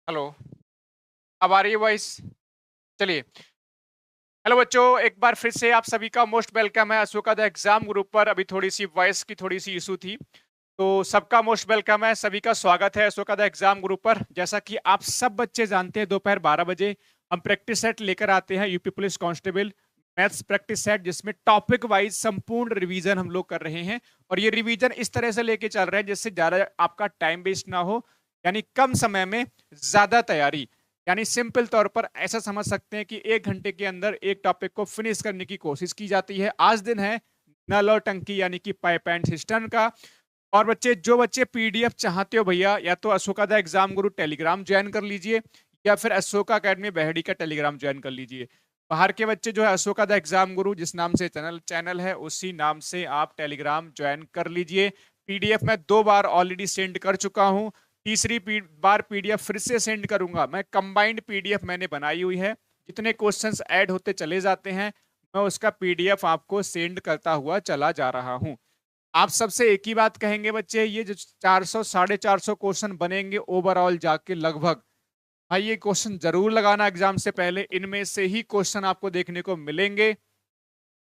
Hello, अब आ रही है वॉइस? चलिए। हेलो बच्चों, एक बार फिर से आप सभी का मोस्ट वेलकम है अशोका द एग्जाम ग्रुप पर। अभी थोड़ी-सी वॉइस की थोड़ी-सी इश्यू थी, तो सबका मोस्ट वेलकम है, सभी का स्वागत है अशोका द एग्जाम ग्रुप पर। जैसा कि आप सब बच्चे जानते हैं, दोपहर 12 बजे हम प्रैक्टिस सेट लेकर आते हैं UP police constable maths practice set, जिसमें टॉपिक वाइज संपूर्ण रिवीजन हम लोग कर रहे हैं। और ये रिवीजन इस तरह से लेके चल रहे हैं जिससे ज़्यादा आपका टाइम वेस्ट ना हो, यानी कम समय में ज़्यादा तैयारी। यानी सिंपल तौर पर ऐसा समझ सकते हैं कि 1 घंटे के अंदर एक टॉपिक को फिनिश करने की कोशिश की जाती है। आज दिन है नल और टंकी यानी कि पाइप एंड सिस्टम का। और जो बच्चे पीडीएफ चाहते हो भैया, या तो Ashoka the exam Guru Telegram join कर लीजिए, या फिर अशोका अकेडमी बहड़ी का टेलीग्राम ज्वाइन कर लीजिए। बाहर के बच्चे जो है अशोका द एग्जाम गुरु जिस नाम से चैनल चैनल है, उसी नाम से आप टेलीग्राम ज्वाइन कर लीजिए। पीडीएफ मैं 2 बार ऑलरेडी सेंड कर चुका हूं, तीसरी बार पीडीएफ फिर से सेंड करूंगा। मैं कंबाइंड पीडीएफ मैंने बनाई हुई है, जितने क्वेश्चंस ऐड होते चले जाते हैं मैं उसका पीडीएफ आपको सेंड करता हुआ चला जा रहा हूं। आप सबसे एक ही बात कहेंगे बच्चे, ये जो 400 450 क्वेश्चन बनेंगे ओवरऑल जाके लगभग, भाई ये क्वेश्चन जरूर लगाना एग्जाम से पहले, इनमें से ही क्वेश्चन आपको देखने को मिलेंगे।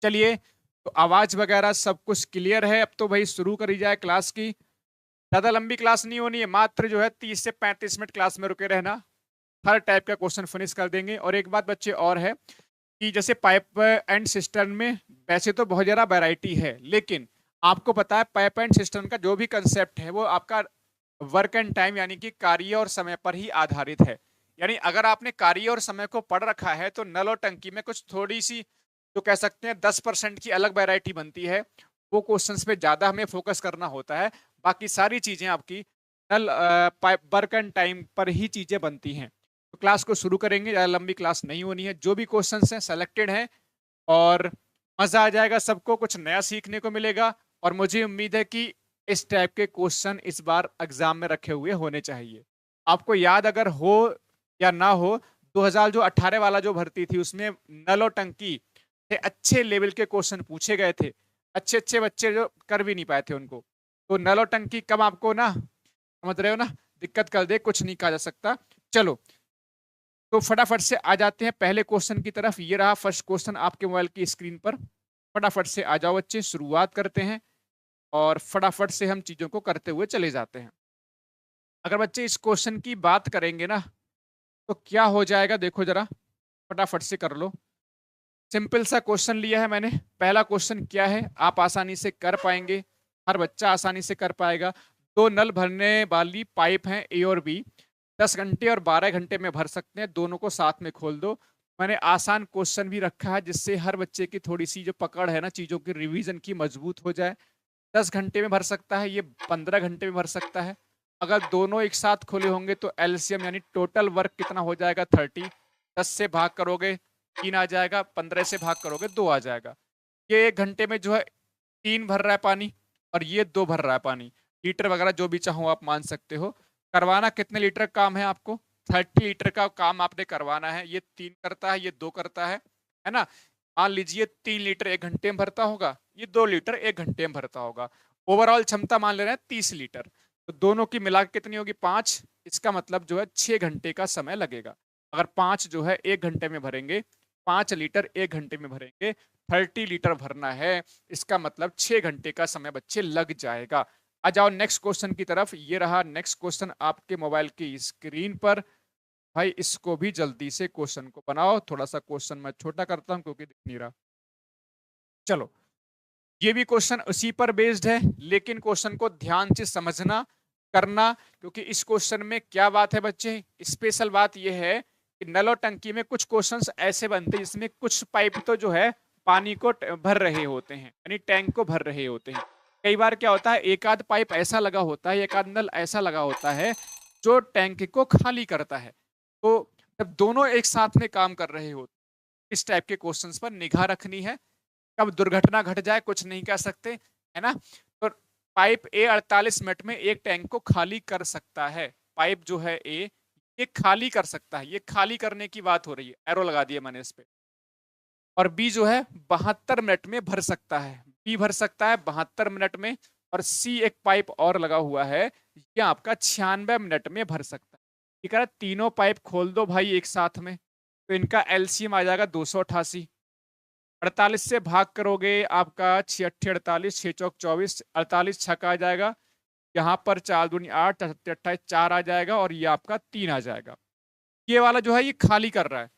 चलिए, तो आवाज वगैरह सब कुछ क्लियर है, अब तो भाई शुरू करी जाए क्लास की। ज्यादा लंबी क्लास नहीं होनी है, मात्र जो है 30 से 35 मिनट क्लास में रुके रहना, हर टाइप का क्वेश्चन फिनिश कर देंगे। और एक बात बच्चे और है कि जैसे पाइप एंड सिस्टम में वैसे तो बहुत ज़्यादा वैरायटी है, लेकिन आपको पता है पाइप एंड सिस्टम का जो भी कंसेप्ट है वो आपका वर्क एंड टाइम यानी कि कार्य और समय पर ही आधारित है। यानी अगर आपने कार्य और समय को पढ़ रखा है तो नल और टंकी में कुछ थोड़ी सी, तो कह सकते हैं 10% की अलग वैरायटी बनती है, वो क्वेश्चंस पे ज़्यादा हमें फोकस करना होता है। बाकी सारी चीज़ें आपकी नल पाइप वर्क एंड टाइम पर ही चीज़ें बनती हैं। तो क्लास को शुरू करेंगे, ज़्यादा लंबी क्लास नहीं होनी है, जो भी क्वेश्चंस हैं सेलेक्टेड हैं, और मज़ा आ जाएगा, सबको कुछ नया सीखने को मिलेगा। और मुझे उम्मीद है कि इस टाइप के क्वेश्चन इस बार एग्जाम में रखे हुए होने चाहिए। आपको याद अगर हो या ना हो, 2018 वाला जो भर्ती थी उसमें नल और टंकी से अच्छे लेवल के क्वेश्चन पूछे गए थे, अच्छे अच्छे बच्चे जो कर भी नहीं पाए थे उनको। तो नल और टंकी कब आपको ना, समझ रहे हो ना, दिक्कत कर दे, कुछ नहीं कहा जा सकता। चलो, तो फटाफट से आ जाते हैं पहले क्वेश्चन की तरफ। ये रहा फर्स्ट क्वेश्चन आपके मोबाइल की स्क्रीन पर। फटाफट से आ जाओ बच्चे, शुरुआत करते हैं और फटाफट से हम चीजों को करते हुए चले जाते हैं। अगर बच्चे इस क्वेश्चन की बात करेंगे ना, तो क्या हो जाएगा देखो जरा, फटाफट से कर लो। सिंपल सा क्वेश्चन लिया है मैंने। पहला क्वेश्चन क्या है, आप आसानी से कर पाएंगे, हर बच्चा आसानी से कर पाएगा। दो नल भरने वाली पाइप हैं ए और बी, 10 घंटे और 12 घंटे में भर सकते हैं, दोनों को साथ में खोल दो। मैंने आसान क्वेश्चन भी रखा है जिससे हर बच्चे की थोड़ी सी जो पकड़ है ना चीजों की रिवीजन की मजबूत हो जाए। 10 घंटे में भर सकता है, ये 15 घंटे में भर सकता है। अगर दोनों एक साथ खोले होंगे तो एलसीएम यानी टोटल वर्क कितना हो जाएगा 30। 10 से भाग करोगे 3 आ जाएगा, 15 से भाग करोगे 2 आ जाएगा। ये 1 घंटे में जो है 3 भर रहा है पानी, और ये 2 भर रहा है पानी। लीटर वगैरह जो भी चाहो आप मान सकते हो। करवाना कितने लीटर काम है आपको, 30 लीटर का काम आपने करवाना है। ये 3 करता है, ये 2 करता है ना। मान लीजिए 3 लीटर 1 घंटे में भरता होगा, ये 2 लीटर 1 घंटे में भरता होगा। ओवरऑल क्षमता मान ले रहे हैं 30 लीटर, तो दोनों की मिला के कितनी होगी 5। इसका मतलब जो है 6 घंटे का समय लगेगा। अगर 5 जो है 1 घंटे में भरेंगे, 5 लीटर 1 घंटे में भरेंगे, 30 लीटर भरना है, इसका मतलब 6 घंटे का समय बच्चे लग जाएगा। आ जाओ नेक्स्ट क्वेश्चन की तरफ। ये रहा नेक्स्ट क्वेश्चन आपके मोबाइल की स्क्रीन पर। भाई इसको भी जल्दी से क्वेश्चन को बनाओ, थोड़ा सा क्वेश्चन मैं छोटा करता हूं क्योंकि दिख नहीं रहा। चलो, ये भी क्वेश्चन उसी पर बेस्ड है, लेकिन क्वेश्चन को ध्यान से समझना करना, क्योंकि इस क्वेश्चन में क्या बात है बच्चे, स्पेशल बात यह है कि नल और टंकी में कुछ क्वेश्चंस ऐसे बनते हैं जिसमें कुछ पाइप तो जो है पानी को भर रहे होते हैं, यानी टैंक को भर रहे होते हैं। कई बार क्या होता है, एक आध पाइप ऐसा लगा होता है, एक आध नल ऐसा लगा होता है जो टैंक को खाली करता है। तो जब दोनों एक साथ में काम कर रहे हो, इस टाइप के क्वेश्चंस पर निगाह रखनी है। कब दुर्घटना घट जाए कुछ नहीं कह सकते, है ना। तो पाइप ए 48 मिनट में एक टैंक को खाली कर सकता है। पाइप जो है ए, ये खाली कर सकता है, ये खाली करने की बात हो रही है, एरो लगा दिया मैंने इस पे। और बी जो है 72 मिनट में भर सकता है, बी भर सकता है 72 मिनट में। और सी एक पाइप और लगा हुआ है, ये आपका 96 मिनट में भर सकता है। ये कह रहा है तीनों पाइप खोल दो भाई एक साथ में, तो इनका एलसीएम आ जाएगा 288। 48 से भाग करोगे आपका 6 अट्ठे 48, 6 चौक 24, 48 छक्का आ जाएगा। यहाँ पर 4 दूनी 8, 7 28 4 आ जाएगा और ये आपका 3 आ जाएगा। ये वाला जो है ये खाली कर रहा है।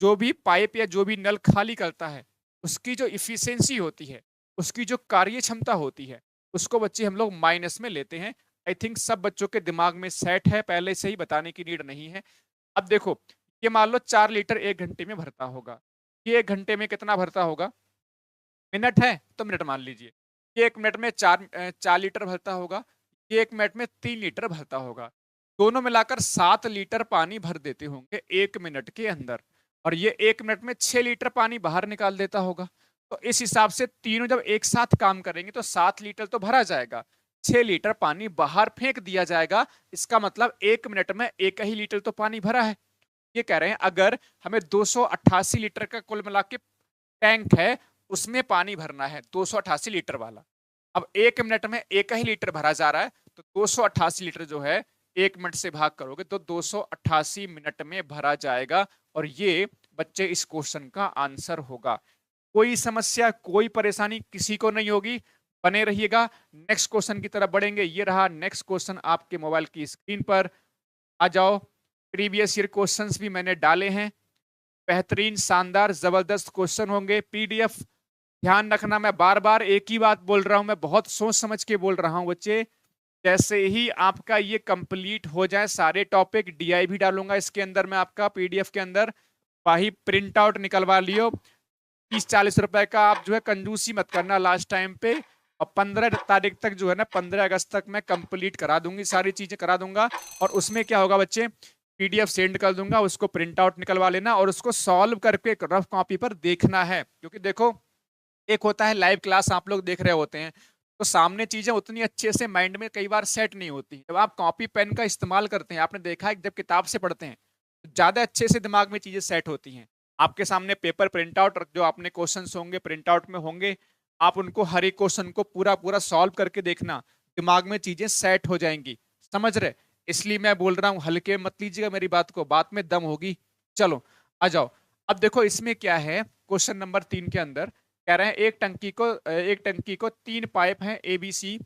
जो भी पाइप या जो भी नल खाली करता है उसकी जो इफिशियंसी होती है, उसकी जो कार्य क्षमता होती है, उसको बच्चे हम लोग माइनस में लेते हैं। आई थिंक सब बच्चों के दिमाग में सेट है, पहले से ही बताने की नीड नहीं है। अब देखो, ये मान लो 4 लीटर 1 घंटे में भरता होगा। ये 1 घंटे में कितना भरता होगा? मिनट है तो मिनट मान लीजिए। ये 1 मिनट में 4 लीटर भरता होगा। ये 1 मिनट में 3 लीटर भरता होगा। दोनों मिलाकर 7 लीटर पानी भर देते होंगे 1 मिनट के अंदर, और ये 1 मिनट में 6 लीटर पानी बाहर निकाल देता होगा। तो इस हिसाब से तीनों जब एक साथ काम करेंगे तो 7 लीटर तो भरा जाएगा, 6 लीटर पानी बाहर फेंक दिया जाएगा। इसका मतलब 1 मिनट में 1 ही लीटर तो पानी भरा है। ये कह रहे हैं अगर हमें 288 लीटर का कुल मिला के टैंक है, उसमें पानी भरना है 288 लीटर वाला। अब 1 मिनट में 1 ही लीटर भरा जा रहा है, तो 288 लीटर जो है 1 मिनट से भाग करोगे तो 288 मिनट में भरा जाएगा। और ये बच्चे इस क्वेश्चन का आंसर होगा। कोई समस्या, कोई परेशानी किसी को नहीं होगी। बने रहिएगा, नेक्स्ट क्वेश्चन की तरफ बढ़ेंगे। ये रहा नेक्स्ट क्वेश्चन आपके मोबाइल की स्क्रीन पर। आ जाओ, प्रीवियस ईयर क्वेश्चंस भी मैंने डाले हैं। बेहतरीन, शानदार, जबरदस्त क्वेश्चन होंगे। पीडीएफ ध्यान रखना, मैं बार बार एक ही बात बोल रहा हूं, मैं बहुत सोच समझ के बोल रहा हूं बच्चे। जैसे ही आपका ये कंप्लीट हो जाए सारे टॉपिक, डीआई भी डालूंगा इसके अंदर मैं आपका पीडीएफ के अंदर। वही प्रिंट आउट निकलवा लियो। 30-40 रुपए का आप जो है कंजूसी मत करना लास्ट टाइम पे। और 15 तारीख तक जो है ना, 15 अगस्त तक मैं कंप्लीट करा दूंगी, सारी चीजें करा दूंगा। और उसमें क्या होगा बच्चे, पीडीएफ सेंड कर दूंगा, उसको प्रिंट आउट निकलवा लेना और उसको सॉल्व करके एक रफ कॉपी पर देखना है। क्योंकि देखो, एक होता है लाइव क्लास आप लोग देख रहे होते हैं, तो सामने चीजें उतनी अच्छे से माइंड में कई बार सेट नहीं होती। जब आप कॉपी पेन का इस्तेमाल करते हैं, आपने देखा है जब किताब से पढ़ते हैं तो ज्यादा अच्छे से दिमाग में चीजें सेट होती हैं। आपके सामने पेपर प्रिंट आउट जो आपने क्वेश्चन होंगे प्रिंट आउट में होंगे, आप उनको हर एक क्वेश्चन को पूरा पूरा सॉल्व करके देखना, दिमाग में चीजें सेट हो जाएंगी। समझ रहे? इसलिए मैं बोल रहा हूँ, हल्के मत लीजिएगा मेरी बात को, बात में दम होगी। चलो आ जाओ। अब देखो इसमें क्या है, क्वेश्चन नंबर 3 के अंदर कह रहे हैं एक टंकी को 3 पाइप हैं ए बी सी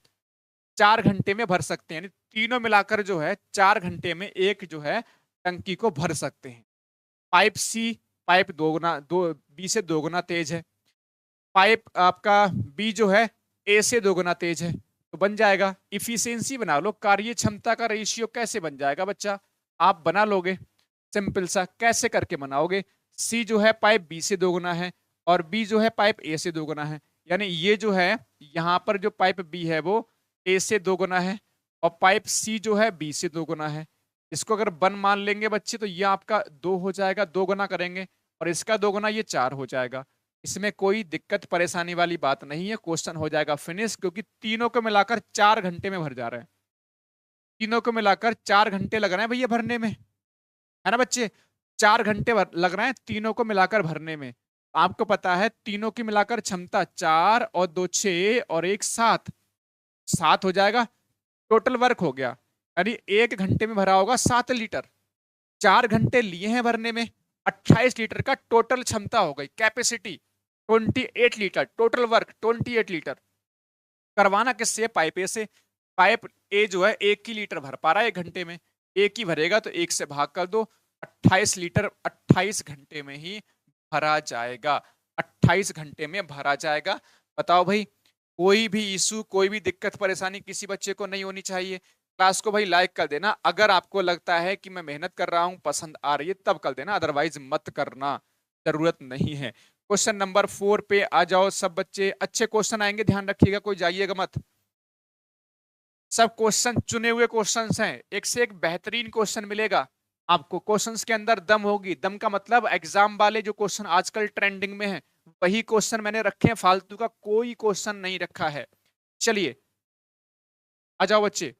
4 घंटे में भर सकते हैं। यानी तीनों मिलाकर जो है 4 घंटे में एक जो है टंकी को भर सकते हैं। पाइप सी, पाइप दो बी से 2 गुना तेज है। पाइप आपका बी जो है ए से 2 गुना तेज है। तो बन जाएगा, इफिशियंसी बना लो, कार्य क्षमता का रेशियो कैसे बन जाएगा बच्चा, आप बना लोगे। सिंपल सा, कैसे करके बनाओगे? सी जो है पाइप बी से 2 गुना है और बी जो है पाइप ए से 2 गुना है। यानी ये जो है यहाँ पर जो पाइप बी है वो ए से 2 गुना है और पाइप सी जो है बी से 2 गुना है। इसको अगर वन मान लेंगे बच्चे तो ये आपका 2 हो जाएगा, 2 गुना करेंगे और इसका 2 गुना ये 4 हो जाएगा। इसमें कोई दिक्कत परेशानी वाली बात नहीं है, क्वेश्चन हो जाएगा फिनिश। क्योंकि तीनों को मिलाकर 4 घंटे में भर जा रहे हैं। तीनों को मिलाकर 4 घंटे लग रहे हैं भैया भरने में, है ना बच्चे? 4 घंटे लग रहे हैं तीनों को मिलाकर भरने में। आपको पता है तीनों की मिलाकर क्षमता 4 और 2 6 और 1 7, 7 हो जाएगा। टोटल वर्क हो गया, यानी 1 घंटे में भरा होगा 7 लीटर। 4 घंटे लिए हैं भरने में, 28 लीटर का टोटल क्षमता हो गई, capacity 28 litre, total work 28 litre. करवाना किससे? पाइप ए से। पाइप ए जो है 1 ही लीटर भर पा रहा है 1 घंटे में, 1 ही भरेगा तो 1 से भाग कर दो, 28 लीटर 28 घंटे में ही भरा जाएगा। 28 घंटे में भरा जाएगा। बताओ भाई, कोई भी इशू, कोई भी दिक्कत परेशानी किसी बच्चे को नहीं होनी चाहिए। क्लास को भाई लाइक कर देना, अगर आपको लगता है कि मैं मेहनत कर रहा हूं, पसंद आ रही है तब कर देना, अदरवाइज मत करना, जरूरत नहीं है। क्वेश्चन नंबर 4 पे आ जाओ सब बच्चे। अच्छे क्वेश्चन आएंगे, ध्यान रखिएगा, कोई जाइएगा मत। सब क्वेश्चन चुने हुए क्वेश्चंस हैं, एक से एक बेहतरीन क्वेश्चन मिलेगा आपको। क्वेश्चंस के अंदर दम होगी। दम का मतलब एग्जाम वाले जो क्वेश्चन आजकल ट्रेंडिंग में है वही क्वेश्चन मैंने रखे हैं, फालतू का कोई क्वेश्चन नहीं रखा है। चलिए आ जाओ बच्चे।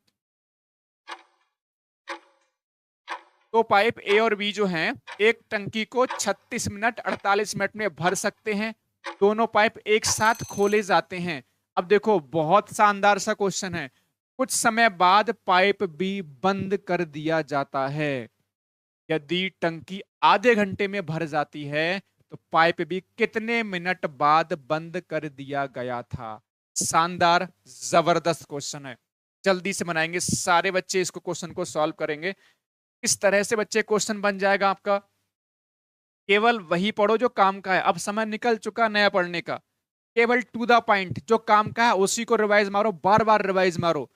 तो पाइप ए और बी जो हैं एक टंकी को 36 मिनट 48 मिनट में भर सकते हैं। दोनों पाइप एक साथ खोले जाते हैं। अब देखो बहुत शानदार सा क्वेश्चन है। कुछ समय बाद पाइप बी बंद कर दिया जाता है। यदि टंकी आधे घंटे में भर जाती है तो पाइप भी कितने मिनट बाद बंद कर दिया गया था। शानदार, जबरदस्त क्वेश्चन है। जल्दी से बनाएंगे, सारे बच्चे इसको क्वेश्चन को सॉल्व करेंगे। इस तरह से बच्चे क्वेश्चन बन जाएगा आपका। केवल वही पढ़ो जो काम का है। अब समय निकल चुका नया पढ़ने का। केवल टू द पॉइंट, जो काम का है उसी को रिवाइज मारो, बार बार रिवाइज मारो।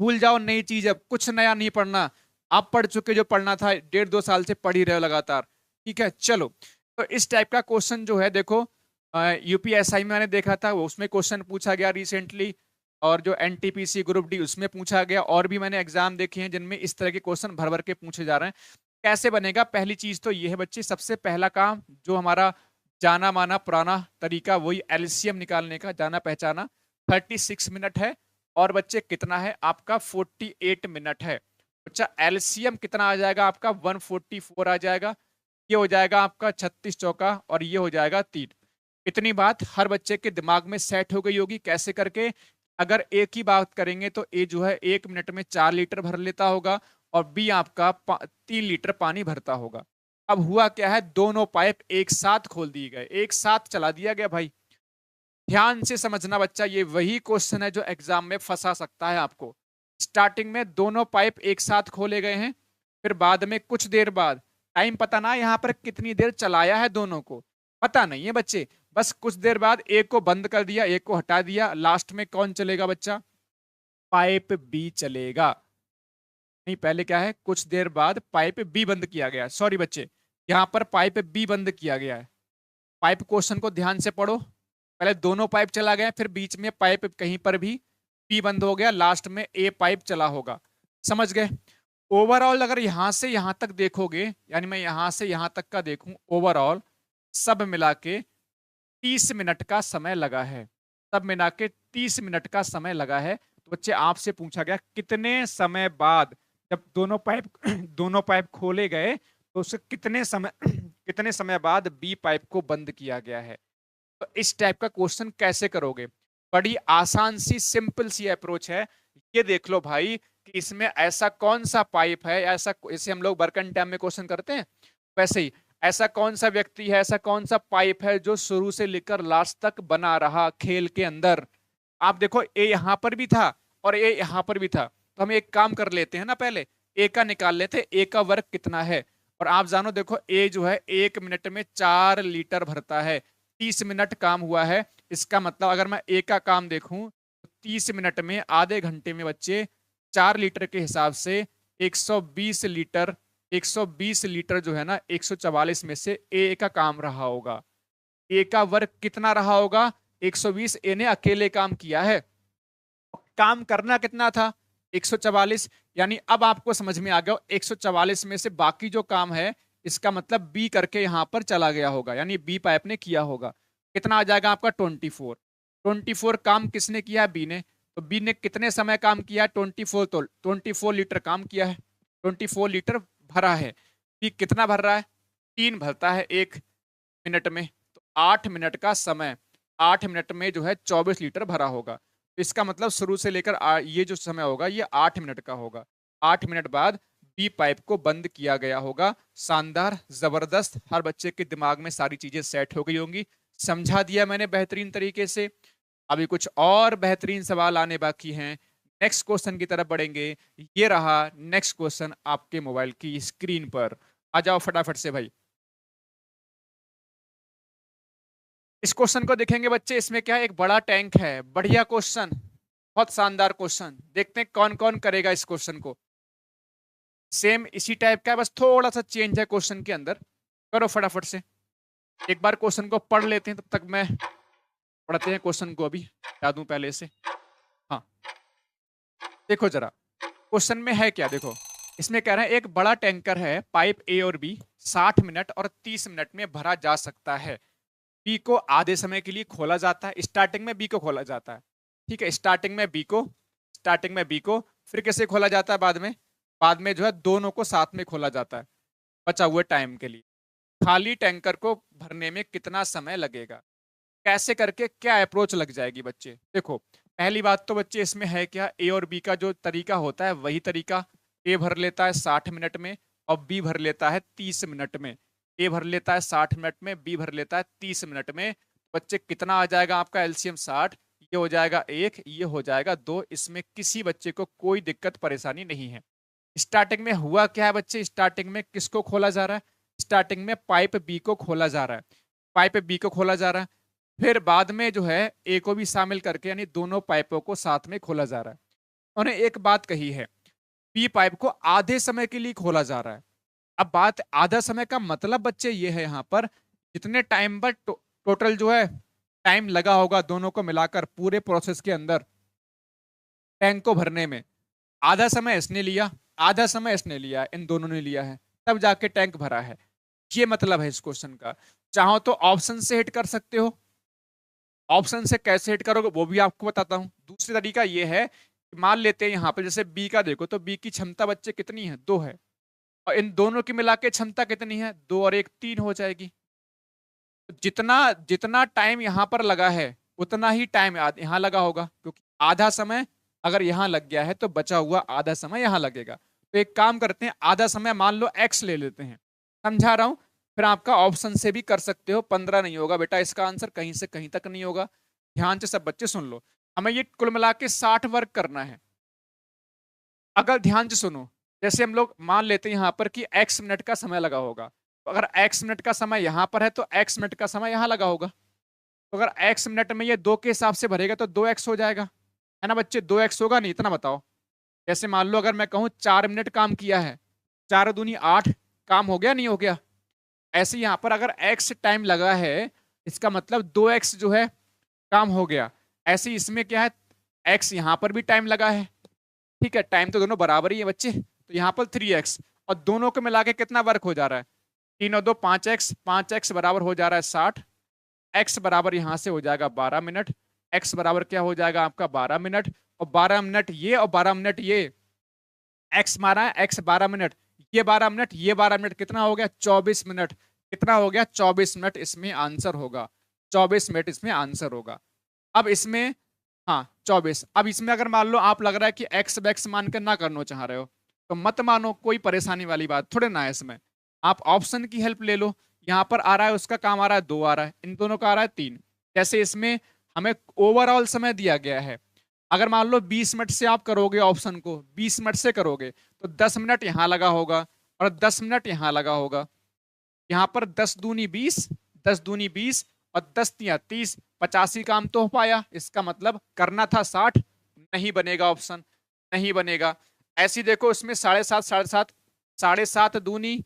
भूल जाओ नई चीज, अब कुछ नया नहीं पढ़ना। आप पढ़ चुके, जो पढ़ना था 1.5-2 साल से पढ़ ही रहे हो लगातार। ठीक है, चलो। तो इस टाइप का क्वेश्चन जो है देखो, यूपीएसआई में मैंने देखा था, उसमें क्वेश्चन पूछा गया रिसेंटली। और जो एनटीपीसी ग्रुप डी उसमें पूछा गया। और भी मैंने एग्जाम देखे हैं जिनमें इस तरह के क्वेश्चन भर भर के पूछे जा रहे हैं। कैसे बनेगा? पहली चीज तो ये है बच्चे, सबसे पहला काम जो हमारा जाना माना पुराना तरीका, वही एलसीएम निकालने का, जाना पहचाना। 36 मिनट है और बच्चे कितना है आपका? 48 मिनट है। अच्छा, एलसीएम कितना आ जाएगा आपका? 144 आ जाएगा। ये हो जाएगा आपका 36 चौका और ये हो जाएगा 3। इतनी बात हर बच्चे के दिमाग में सेट हो गई होगी कैसे करके। अगर ए की बात करेंगे तो ए जो है 1 मिनट में 4 लीटर भर लेता होगा और बी आपका 3 लीटर पानी भरता होगा। अब हुआ क्या है, दोनों पाइप एक साथ खोल दिए गए, एक साथ चला दिया गया। भाई ध्यान से समझना बच्चा, ये वही क्वेश्चन है जो एग्जाम में फंसा सकता है आपको। स्टार्टिंग में दोनों पाइप एक साथ खोले गए हैं, फिर बाद में कुछ देर बाद, टाइम पता ना यहाँ पर कितनी देर चलाया है दोनों को, पता नहीं है बच्चे। बस कुछ देर बाद एक को बंद कर दिया, एक को हटा दिया, लास्ट में कौन चलेगा बच्चा? पाइप बी चलेगा। नहीं, पहले क्या है, कुछ देर बाद पाइप बी बंद किया गया। सॉरी बच्चे, यहाँ पर पाइप बी बंद किया गया है। पाइप क्वेश्चन को ध्यान से पढ़ो। पहले दोनों पाइप चला गया, फिर बीच में पाइप कहीं पर भी बी बंद हो गया, लास्ट में ए पाइप चला होगा। समझ गए? ओवरऑल अगर यहां से यहां तक देखोगे, यानी मैं यहां से यहां तक का देखूं, ओवरऑल सब मिला के 30 मिनट का समय लगा है। सब मिला के 30 मिनट का समय लगा है। तो बच्चे आपसे पूछा गया कितने समय बाद, जब दोनों पाइप दोनों पाइप खोले गए तो उससे कितने समय कितने समय बाद बी पाइप को बंद किया गया है। तो इस टाइप का क्वेश्चन कैसे करोगे? बड़ी आसान सी सिंपल सी अप्रोच है। ये देख लो भाई कि इसमें ऐसा कौन सा पाइप है, ऐसा, जैसे हम लोग बर्कन टैम में क्वेश्चन करते हैं वैसे ही, ऐसा कौन सा व्यक्ति है, ऐसा कौन सा पाइप है जो शुरू से लेकर लास्ट तक बना रहा खेल के अंदर। आप देखो ए यहां पर भी था और ए यहां पर भी था। तो हम एक काम कर लेते हैं ना, पहले ए का निकाल लेते, ए का वर्क कितना है। और आप जानो देखो, ए जो है 1 मिनट में 4 लीटर भरता है। 30 मिनट काम हुआ है। इसका मतलब अगर मैं ए का काम देखूं तो 30 मिनट में, आधे घंटे में बच्चे 4 लीटर के हिसाब से 120 लीटर, 120 लीटर जो है ना 144 में से ए का काम रहा होगा। ए का वर्क कितना रहा होगा? 120। ए ने अकेले काम किया है। काम करना कितना था? 144। यानी अब आपको समझ में आ गया, 144 में से बाकी जो काम है इसका मतलब बी करके यहां पर चला गया होगा, यानी बी पाइप ने किया होगा। कितना आ जाएगा आपका? 24। 24 काम किसने किया? बी ने। तो बी ने कितने समय काम किया? 24। तो 24 लीटर काम किया है, 24 लीटर भरा है। बी कितना भर रहा है? 3 भरता है 1 मिनट में। तो 8 मिनट का समय, 8 मिनट में जो है 24 लीटर भरा होगा। इसका मतलब शुरू से लेकर ये जो समय होगा ये 8 मिनट का होगा। 8 मिनट बाद बी पाइप को बंद किया गया होगा। शानदार, जबरदस्त, हर बच्चे के दिमाग में सारी चीजें सेट हो गई होंगी। समझा दिया मैंने बेहतरीन तरीके से। अभी कुछ और बेहतरीन सवाल आने बाकी हैं। नेक्स्ट क्वेश्चन की तरफ बढ़ेंगे। ये रहा नेक्स्ट क्वेश्चन आपके मोबाइल की स्क्रीन पर। आ जाओ फटाफट से भाई। इस क्वेश्चन को देखेंगे बच्चे, इसमें क्या है, एक बड़ा टैंक है। बढ़िया क्वेश्चन, बहुत शानदार क्वेश्चन। देखते हैं कौन कौन करेगा इस क्वेश्चन को। सेम इसी टाइप का है, बस थोड़ा सा चेंज है क्वेश्चन के अंदर। करो फटाफट से। एक बार क्वेश्चन को पढ़ लेते हैं, तब तक मैं पढ़ते हैं क्वेश्चन को, अभी बता दूं पहले से। हाँ, देखो जरा क्वेश्चन में है क्या, देखो इसमें कह रहे हैं एक बड़ा टैंकर है, पाइप ए और बी 60 मिनट और 30 मिनट में भरा जा सकता है। बी को आधे समय के लिए खोला जाता है। स्टार्टिंग में बी को खोला जाता है, ठीक है, स्टार्टिंग में बी को फिर कैसे खोला जाता है? बाद में जो है दोनों को साथ में खोला जाता है बचा हुए टाइम के लिए। खाली टैंकर को भरने में कितना समय लगेगा? कैसे करके क्या अप्रोच लग जाएगी बच्चे? देखो पहली बात तो बच्चे इसमें है क्या, ए और बी का जो तरीका होता है वही तरीका। ए भर लेता है 60 मिनट में, और बी भर लेता है 30 मिनट में। ए भर लेता है 60 मिनट में, बी भर लेता है 30 मिनट में। बच्चे कितना आ जाएगा आपका एलसीएम 60, ये हो जाएगा 1, ये हो जाएगा 2। इसमें किसी बच्चे को कोई दिक्कत परेशानी नहीं है। स्टार्टिंग में हुआ क्या है बच्चे, स्टार्टिंग में किसको खोला जा रहा है, स्टार्टिंग में पाइप बी को खोला जा रहा है, पाइप बी को खोला जा रहा है। फिर बाद में जो है ए को भी शामिल करके यानी दोनों पाइपों को साथ में खोला जा रहा है। उन्होंने एक बात कही है, पी पाइप को आधे समय के लिए खोला जा रहा है। अब बात आधा समय का मतलब बच्चे ये है, यहाँ पर जितने टाइम पर टोटल जो है टाइम लगा होगा दोनों को मिलाकर पूरे प्रोसेस के अंदर टैंक को भरने में, आधा समय इसने लिया, आधा समय इसने लिया, इन दोनों ने लिया है, तब जाके टैंक भरा है। ये मतलब है इस क्वेश्चन का। चाहो तो ऑप्शन से हिट कर सकते हो, ऑप्शन से कैसे हिट करोगे वो भी आपको बताता हूं। दूसरी तरीका ये है कि मान लेते हैं यहाँ पे जैसे बी का देखो, तो बी की क्षमता बच्चे कितनी है, 2 है, और इन दोनों की मिला के क्षमता कितनी है, 2 और 1 3 हो जाएगी। तो जितना जितना टाइम यहाँ पर लगा है उतना ही टाइम यहाँ लगा होगा, क्योंकि आधा समय अगर यहाँ लग गया है तो बचा हुआ आधा समय यहाँ लगेगा। तो एक काम करते हैं, आधा समय मान लो x ले लेते हैं, समझा रहा हूं। फिर आपका ऑप्शन से भी कर सकते हो, 15 नहीं होगा बेटा, इसका आंसर कहीं से कहीं तक नहीं होगा। ध्यान से सब बच्चे सुन लो, हमें ये कुल मिला के 60 वर्क करना है। अगर ध्यान से सुनो, जैसे हम लोग मान लेते हैं यहाँ पर कि x मिनट का समय लगा होगा, तो अगर x मिनट का समय यहाँ पर है तो x मिनट का समय यहाँ लगा होगा। तो अगर x मिनट में ये 2 के हिसाब से भरेगा तो 2x हो जाएगा, है ना बच्चे, 2x होगा नहीं, इतना बताओ। जैसे मान लो अगर मैं कहूँ 4 मिनट काम किया है, 4 दूनी 8, काम हो गया नहीं हो गया। ऐसे यहाँ पर अगर x टाइम लगा है, इसका मतलब 2x जो है काम हो गया। ऐसे इसमें क्या है, x यहाँ पर भी टाइम लगा है, ठीक है, टाइम तो दोनों बराबर ही है बच्चे, तो यहाँ पर 3x, और दोनों को मिला के कितना वर्क हो जा रहा है, 3 और 2 5x, 5x बराबर हो जा रहा है 60, x बराबर यहाँ से हो जाएगा 12 मिनट, x बराबर क्या हो जाएगा आपका 12 मिनट, और 12 मिनट ये और 12 मिनट ये, x मारा है, x 12 मिनट, ये 12 मिनट, ये 12 मिनट, कितना हो गया 24 मिनट, कितना हो गया 24 मिनट, इसमें आंसर होगा 24 मिनट, इसमें आंसर होगा। अब इसमें हाँ 24, अब इसमें अगर मान लो आप लग रहा है कि एक्स बैक्स मान कर ना करना चाह रहे हो तो मत मानो, कोई परेशानी वाली बात थोड़े ना है इसमें, आप ऑप्शन की हेल्प ले लो। यहाँ पर आ रहा है उसका काम आ रहा है 2 आ रहा है, इन दोनों का आ रहा है 3। जैसे इसमें हमें ओवरऑल समय दिया गया है, अगर मान लो 20 मिनट से आप करोगे ऑप्शन को, 20 मिनट से करोगे तो 10 मिनट यहाँ लगा होगा और 10 मिनट यहाँ लगा होगा। यहाँ पर 10 दूनी 20, 10 दूनी 20 और 10 तिया 30, 85 काम तो हो पाया, इसका मतलब करना था 60, नहीं बनेगा ऑप्शन, नहीं बनेगा। ऐसी देखो इसमें 7.5 7.5, 7.5 दूनी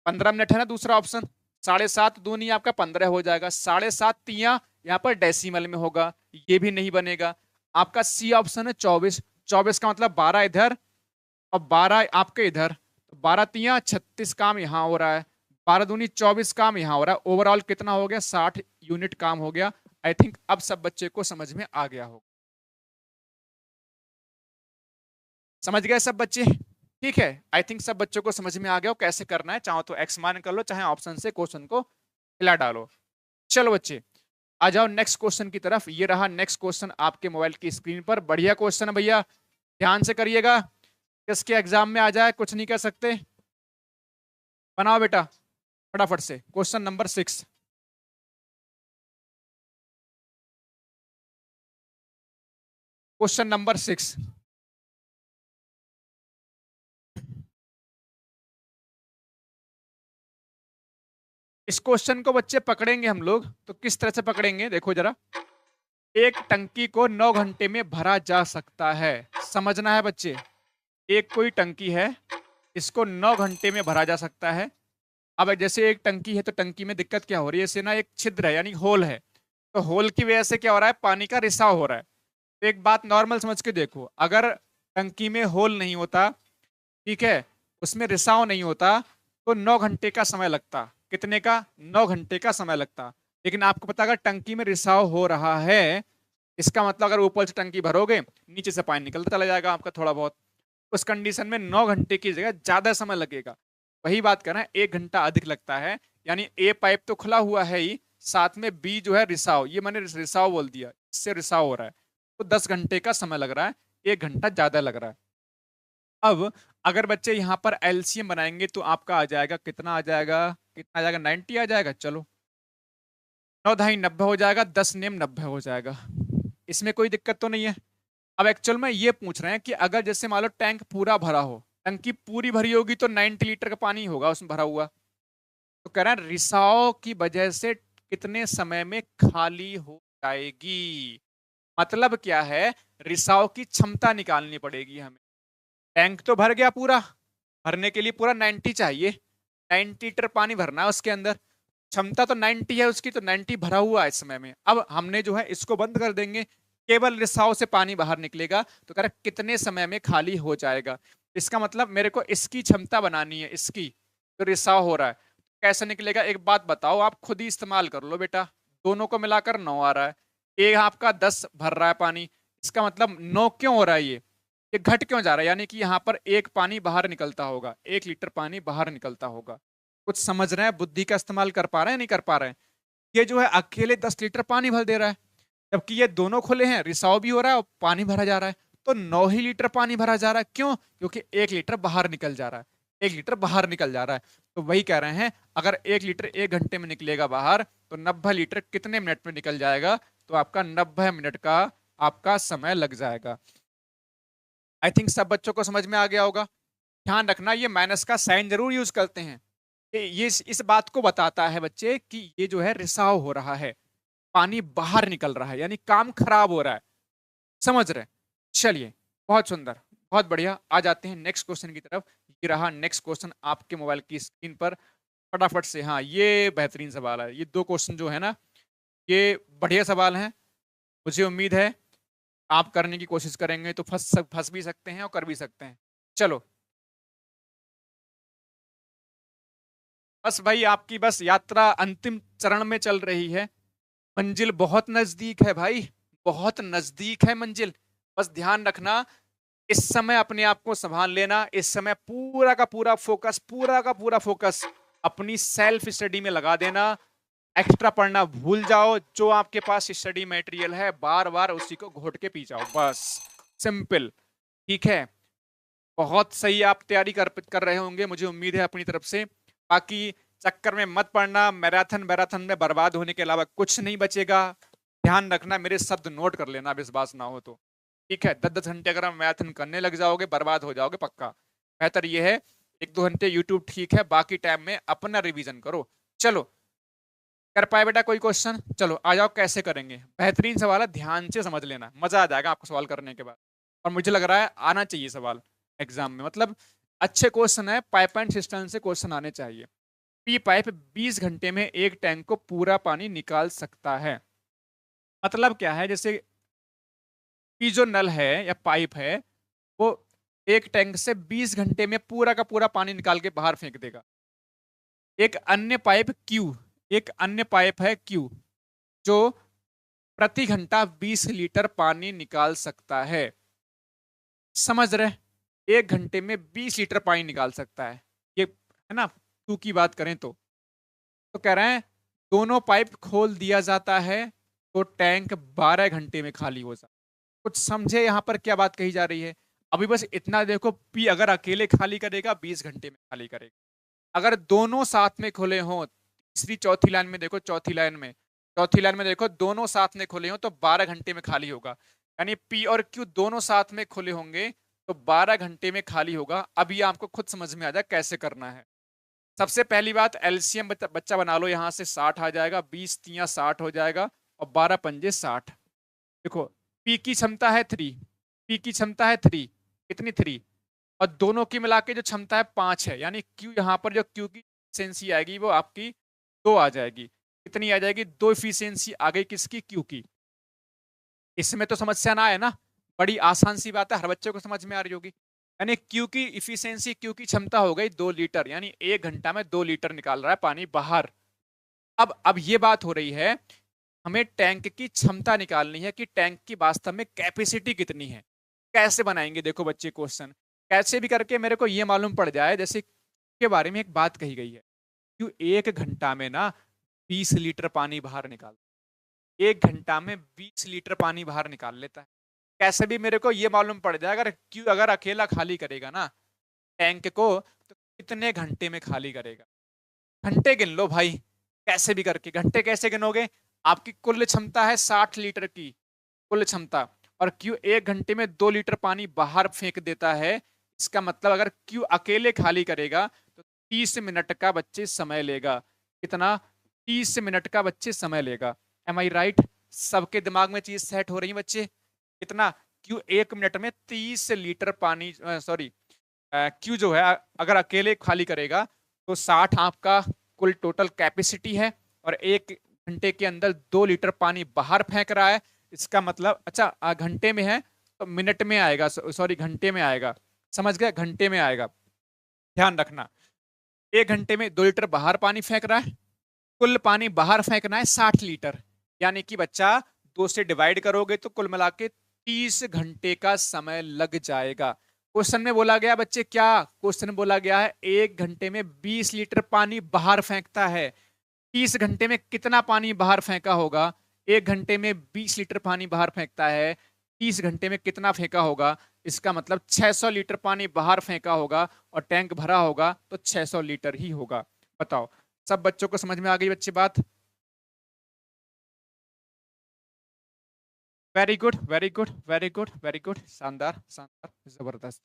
15 मिनट है ना दूसरा ऑप्शन, 7.5 दूनी आपका 15 हो जाएगा, 7.5 तिया यहाँ पर डेसिमल में होगा, ये भी नहीं बनेगा। आपका सी ऑप्शन है 24, 24 का मतलब 12 इधर और 12 आपके इधर, तो 12 तिया 36 काम यहाँ हो रहा है, 12 दूनी 24 काम यहाँ हो रहा है, ओवरऑल कितना हो गया 60 यूनिट काम हो गया। आई थिंक अब सब बच्चे को समझ में आ गया होगा, समझ गए सब बच्चे, ठीक है। आई थिंक सब बच्चों को समझ में आ गया हो कैसे करना है, चाहो तो एक्स मान कर लो, चाहे ऑप्शन से क्वेश्चन को हिला डालो। चलो बच्चे आ जाओ नेक्स्ट क्वेश्चन की तरफ। ये रहा नेक्स्ट क्वेश्चन आपके मोबाइल की स्क्रीन पर, बढ़िया क्वेश्चन है भैया, ध्यान से करिएगा, किसके एग्जाम में आ जाए कुछ नहीं कह सकते। बनाओ बेटा फटाफट से, क्वेश्चन नंबर 6, क्वेश्चन नंबर 6। इस क्वेश्चन को बच्चे पकड़ेंगे हम लोग तो किस तरह से पकड़ेंगे, देखो जरा, एक टंकी को 9 घंटे में भरा जा सकता है, समझना है बच्चे। एक कोई टंकी है, इसको 9 घंटे में भरा जा सकता है। अब जैसे एक टंकी है तो टंकी में दिक्कत क्या हो रही है, इसे ना एक छिद्र है यानी होल है, तो होल की वजह से क्या हो रहा है, पानी का रिसाव हो रहा है। तो एक बात नॉर्मल समझ के देखो, अगर टंकी में होल नहीं होता, ठीक है, उसमें रिसाव नहीं होता, तो 9 घंटे का समय लगता, कितने का, 9 घंटे का समय लगता। लेकिन आपको पता अगर टंकी में रिसाव हो रहा है, इसका मतलब अगर ऊपर से टंकी भरोगे नीचे से पानी निकलता चला जाएगा आपका थोड़ा बहुत, उस कंडीशन में 9 घंटे की जगह ज्यादा समय लगेगा। वही बात करना है, 1 घंटा अधिक लगता है, यानी ए पाइप तो खुला हुआ है ही, साथ में बी जो है रिसाव, ये मैंने रिसाव बोल दिया, इससे रिसाव हो रहा है, तो 10 घंटे का समय लग रहा है, 1 घंटा ज्यादा लग रहा है। अब अगर बच्चे यहाँ पर एलसीएम बनाएंगे तो आपका आ जाएगा, कितना आ जाएगा, कितना आ जाएगा, 90 आ जाएगा। चलो 9 ढाई 90 हो जाएगा, 10 नेम 90 हो जाएगा। इसमें कोई दिक्कत तो नहीं है। अब एक्चुअल में ये पूछ रहे हैं कि अगर जैसे मान लो टैंक पूरा भरा हो, टंकी पूरी भरी होगी तो 90 लीटर का पानी होगा उसमें भरा हुआ। तो कह रहे हैं रिसाव की वजह से कितने समय में खाली हो जाएगी। मतलब क्या है, रिसाव की क्षमता निकालनी पड़ेगी हमें। टैंक तो भर गया पूरा, भरने के लिए पूरा 90 चाहिए, 90 लीटर पानी भरना है उसके अंदर, क्षमता तो 90 है उसकी, तो 90 भरा हुआ है इस समय में। अब हमने जो है इसको बंद कर देंगे, केवल रिसाव से पानी बाहर निकलेगा। तो कह रहे कितने समय में खाली हो जाएगा। इसका मतलब मेरे को इसकी क्षमता बनानी है, इसकी तो रिसाव हो रहा है, कैसे निकलेगा। एक बात बताओ, आप खुद ही इस्तेमाल कर लो बेटा, दोनों को मिलाकर 9 आ रहा है, एक आपका 10 भर रहा है पानी। इसका मतलब 9 क्यों हो रहा है, ये घट क्यों जा रहा है, यानी कि यहाँ पर एक पानी बाहर निकलता होगा, 1 लीटर पानी बाहर निकलता होगा। कुछ समझ रहे हैं, बुद्धि का इस्तेमाल कर पा रहे हैं, नहीं कर पा रहे हैं। ये जो है अकेले 10 लीटर पानी भर दे रहा है, जबकि ये दोनों खुले हैं, रिसाव भी हो रहा है और पानी भरा जा रहा है। तो 9 ही लीटर पानी भरा जा रहा है, क्यों, क्योंकि 1 लीटर बाहर निकल जा रहा है, 1 लीटर बाहर निकल जा रहा है। तो वही कह रहे हैं, अगर 1 लीटर 1 घंटे में निकलेगा बाहर, तो 90 लीटर कितने मिनट में निकल जाएगा। तो आपका 90 मिनट का आपका समय लग जाएगा। आई थिंक सब बच्चों को समझ में आ गया होगा। ध्यान रखना, ये माइनस का साइन जरूर यूज करते हैं, ये इस बात को बताता है बच्चे कि ये जो है रिसाव हो रहा है, पानी बाहर निकल रहा है, यानी काम खराब हो रहा है। समझ रहे, चलिए बहुत सुंदर, बहुत बढ़िया। आ जाते हैं नेक्स्ट क्वेश्चन की तरफ। ये रहा नेक्स्ट क्वेश्चन आपके मोबाइल की स्क्रीन पर, फटाफट से। हाँ, ये बेहतरीन सवाल है, ये 2 क्वेश्चन जो है ना, ये बढ़िया सवाल हैं। मुझे उम्मीद है आप करने की कोशिश करेंगे तो फंस भी सकते हैं और कर भी सकते हैं। चलो बस भाई, आपकी बस यात्रा अंतिम चरण में चल रही है, मंजिल बहुत नजदीक है भाई, बहुत नजदीक है मंजिल। बस ध्यान रखना, इस समय अपने आप को संभाल लेना, इस समय पूरा का पूरा फोकस, पूरा का पूरा फोकस अपनी सेल्फ स्टडी में लगा देना। एक्स्ट्रा पढ़ना भूल जाओ, जो आपके पास स्टडी मटेरियल है बार बार उसी को घोट के पी जाओ, बस सिंपल। ठीक है, बहुत सही आप तैयारी कर रहे होंगे, मुझे उम्मीद है अपनी तरफ से। बाकी चक्कर में मत पड़ना, मैराथन मैराथन में बर्बाद होने के अलावा कुछ नहीं बचेगा। ध्यान रखना, मेरे शब्द नोट कर लेना, विश्वास ना हो तो। ठीक है, 10-10 घंटे अगर आप मैराथन करने लग जाओगे, बर्बाद हो जाओगे पक्का। बेहतर ये है 1-2 घंटे यूट्यूब ठीक है, बाकी टाइम में अपना रिवीजन करो। चलो, कर पाए बेटा कोई क्वेश्चन? चलो आ जाओ, कैसे करेंगे, बेहतरीन सवाल है, ध्यान से समझ लेना, मजा आ जाएगा आपको सवाल करने के बाद। और मुझे लग रहा है आना चाहिए सवाल एग्जाम में, मतलब अच्छे क्वेश्चन है, पाइप एंड सिस्टम से क्वेश्चन आने चाहिए। पी पाइप 20 घंटे में एक टैंक को पूरा पानी निकाल सकता है। मतलब क्या है, जैसे पी जो नल है या पाइप है, वो एक टैंक से 20 घंटे में पूरा का पूरा पानी निकाल के बाहर फेंक देगा। एक अन्य पाइप क्यू, एक अन्य पाइप है क्यू, जो प्रति घंटा 20 लीटर पानी निकाल सकता है। समझ रहे, 1 घंटे में 20 लीटर पानी निकाल सकता है, ये है ना, क्यू की बात करें तो कह रहे हैं दोनों पाइप खोल दिया जाता है तो टैंक 12 घंटे में खाली हो जाता है। कुछ समझे यहाँ पर क्या बात कही जा रही है? अभी बस इतना देखो, पी अगर अकेले खाली करेगा 20 घंटे में खाली करेगा, अगर दोनों साथ में खुले हों, तीसरी चौथी लाइन में देखो, चौथी लाइन में देखो, दोनों साथ में खुले हों तो 12 घंटे में खाली होगा। यानी पी और क्यू दोनों साथ में खुले होंगे तो 12 घंटे में खाली होगा। अब ये आपको खुद समझ में आ जाए कैसे करना है। सबसे पहली बात, एलसीएम बच्चा बना लो, यहां से 60 आ जाएगा, 20 × 3 = 60 हो जाएगा, और 12×5 = 60। देखो, पी की क्षमता है 3, पी की क्षमता है 3, कितनी 3, और दोनों की मिला के जो क्षमता है 5 है, यानी क्यू, यहाँ पर जो क्यू की एफिशिएंसी आएगी वो आपकी 2 आ जाएगी। कितनी आ जाएगी? 2 एफिशिएंसी आ गई, किसकी? क्यू की। इसमें तो समस्या ना है ना, बड़ी आसान सी बात है, हर बच्चे को समझ में आ रही होगी। यानी क्यू की इफिशियंसी, क्यू की क्षमता हो गई 2 लीटर, यानी 1 घंटा में 2 लीटर निकाल रहा है पानी बाहर। अब ये बात हो रही है, हमें टैंक की क्षमता निकालनी है कि टैंक की वास्तव में कैपेसिटी कितनी है। कैसे बनाएंगे? देखो बच्चे, क्वेश्चन कैसे भी करके मेरे को ये मालूम पड़ जाए, जैसे के बारे में एक बात कही गई है, क्यों 1 घंटा में ना 20 लीटर पानी बाहर निकाल, 1 घंटा में 20 लीटर पानी बाहर निकाल लेता है। कैसे भी मेरे को ये मालूम पड़ जाए अगर क्यू अगर अकेला खाली करेगा ना टैंक को तो कितने घंटे में खाली करेगा। घंटे गिन लो भाई, कैसे भी करके। घंटे कैसे गिनोगे? आपकी कुल क्षमता है 60 लीटर की कुल क्षमता, और क्यू 1 घंटे में 2 लीटर पानी बाहर फेंक देता है। इसका मतलब अगर क्यू अकेले खाली करेगा तो 30 मिनट का बच्चे समय लेगा। कितना? 30 मिनट का बच्चे समय लेगा। एम आई राइट? सबके दिमाग में चीज सेट हो रही है बच्चे? कितना? क्यू 1 मिनट में 30 लीटर पानी, सॉरी, क्यू जो है अगर अकेले खाली करेगा तो 60 आपका कुल टोटल कैपेसिटी है, और 1 घंटे के अंदर 2 लीटर पानी बाहर फेंक रहा है। इसका मतलब अच्छा घंटे में है तो मिनट में आएगा, सॉरी घंटे में आएगा। समझ गए? घंटे में आएगा, ध्यान रखना। 1 घंटे में 2 लीटर बाहर पानी फेंक रहा है, कुल पानी बाहर फेंकना है 60 लीटर, यानी कि बच्चा 2 से डिवाइड करोगे तो कुल मिला के 30 घंटे का समय लग जाएगा। क्वेश्चन में बोला गया बच्चे क्या? क्वेश्चन में बोला गया है 1 घंटे में 20 लीटर पानी बाहर फेंकता है। 30 घंटे में कितना पानी बाहर फेंका होगा? 1 घंटे में 20 लीटर पानी बाहर फेंकता है, 30 घंटे में कितना फेंका होगा? इसका मतलब 600 लीटर पानी बाहर फेंका होगा, और टैंक भरा होगा तो 600 लीटर ही होगा। बताओ, सब बच्चों को समझ में आ गई बच्चे बात? Very good, very good, very good, very good, शानदार, शानदार, जबरदस्त।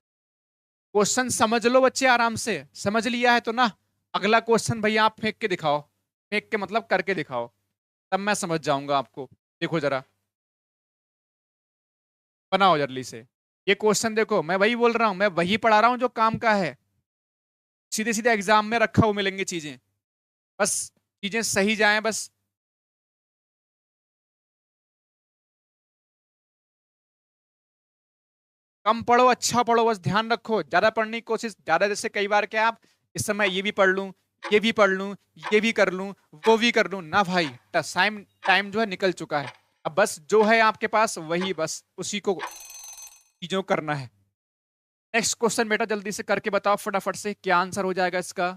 क्वेश्चन समझ लो बच्चे आराम से। समझ लिया है तो ना, अगला क्वेश्चन भैया आप फेंक के दिखाओ। फेंक के मतलब करके दिखाओ, तब मैं समझ जाऊंगा आपको। देखो जरा, बनाओ जल्दी से। ये क्वेश्चन देखो, मैं वही बोल रहा हूं, मैं वही पढ़ा रहा हूं जो काम का है। सीधे सीधे एग्जाम में रखा हुआ मिलेंगे चीजें, बस चीजें सही जाएं बस। कम पढ़ो, अच्छा पढ़ो, बस ध्यान रखो। ज्यादा पढ़ने की कोशिश, ज्यादा जैसे कई बार क्या आप इस समय ये भी पढ़ लूं, ये भी पढ़ लूं, ये भी कर लूं, वो भी कर लूं ना भाई। टाइम टाइम जो है निकल चुका है। अब बस जो है आपके पास वही, बस उसी को चीजों करना है। नेक्स्ट क्वेश्चन बेटा जल्दी से करके बताओ फटाफट से, क्या आंसर हो जाएगा इसका?